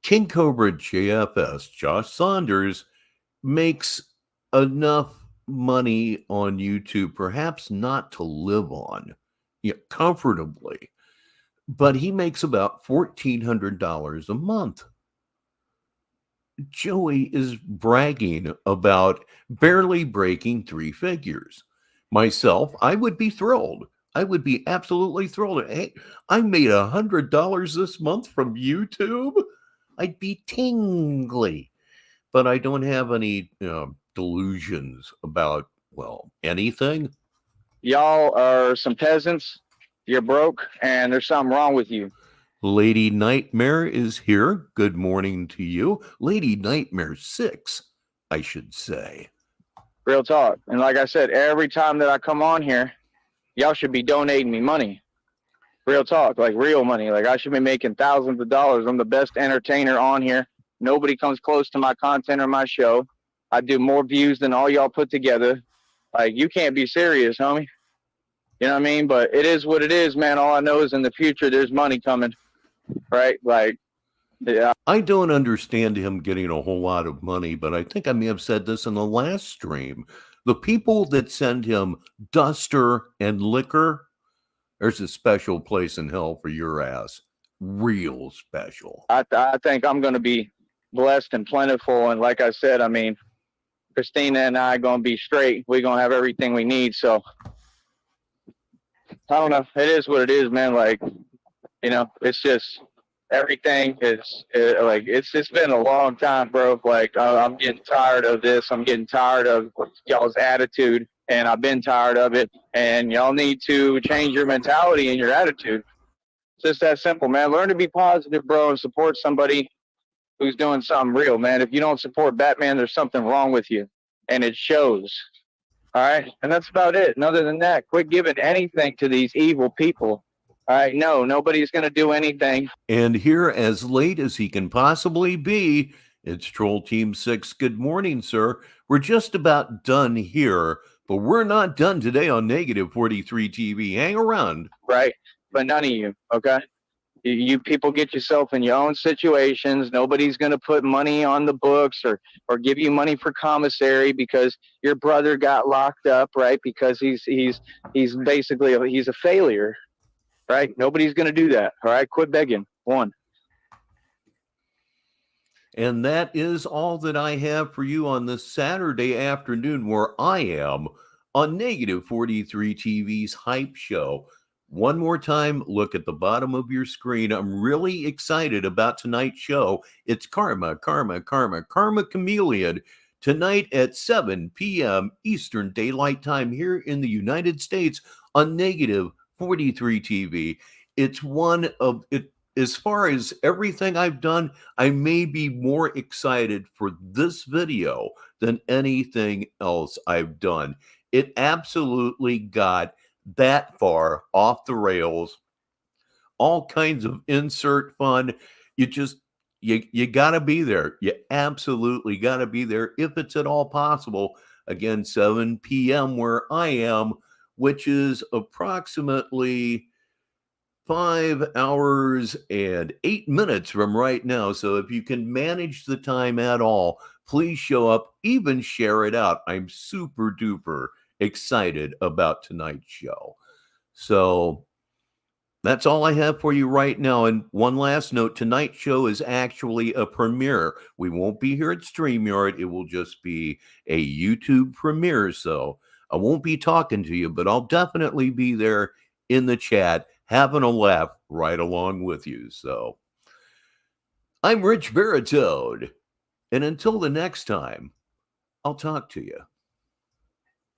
King Cobra JFS, Josh Saunders, makes enough money on YouTube, perhaps not to live on comfortably, but he makes about $1,400 a month. Joey is bragging about barely breaking 3 figures. Myself, I would be thrilled. I would be absolutely thrilled. Hey, I made $100 this month from YouTube. I'd be tingly. But I don't have any delusions about, well, anything. Y'all are some peasants. You're broke, and there's something wrong with you. Lady Nightmare is here. Good morning to you. Lady Nightmare 6, I should say. Real talk. And like I said, every time that I come on here, y'all should be donating me money. Real talk, like real money. Like, I should be making thousands of dollars. I'm the best entertainer on here. Nobody comes close to my content or my show. I do more views than all y'all put together. Like, you can't be serious, homie. You know what I mean? But it is what it is, man. All I know is in the future, there's money coming, right? Like, Yeah, I don't understand him getting a whole lot of money, but I think I may have said this in the last stream. The people that send him duster and liquor, there's a special place in hell for your ass. Real special. I think I'm going to be blessed and plentiful. And like I said, I mean, Christina and I going to be straight. We're going to have everything we need. So I don't know. It is what it is, man. Like, you know, it's just everything is like, it's been a long time, bro. Like, I'm getting tired of this. I'm getting tired of y'all's attitude, and I've been tired of it. And y'all need to change your mentality and your attitude. It's just that simple, man. Learn to be positive, bro, and support somebody who's doing something real, man. If you don't support Batman, there's something wrong with you, and it shows. All right, and that's about it. And other than that, quit giving anything to these evil people. All right, no, nobody's going to do anything. And here, as late as he can possibly be, it's Troll Team 6. Good morning, sir. We're just about done here, but we're not done today on Negative 43 TV. Hang around. Right, but none of you, okay? You people get yourself in your own situations. Nobody's going to put money on the books or give you money for commissary because your brother got locked up, right? Because he's basically he's a failure, right? Nobody's going to do that. All right, quit begging. One. And that is all that I have for you on this Saturday afternoon, where I am on Negative 43 TV's Hype Show. One more time, look at the bottom of your screen. I'm really excited about tonight's show. It's Karma Chameleon, tonight at 7 p.m. Eastern Daylight Time here in the United States on Negative 43 TV. It's one of it. As far as everything I've done, I may be more excited for this video than anything else I've done. It absolutely got that far off the rails. All kinds of insert fun. You got to be there. You absolutely got to be there if it's at all possible. Again, 7 p.m. where I am, which is approximately 5 hours and 8 minutes from right now. So if you can manage the time at all, please show up, even share it out. I'm super duper excited about tonight's show. So that's all I have for you right now. And one last note, tonight's show is actually a premiere. We won't be here at StreamYard. It will just be a YouTube premiere. So I won't be talking to you, but I'll definitely be there in the chat, having a laugh right along with you. So I'm Richbartone. And until the next time, I'll talk to you.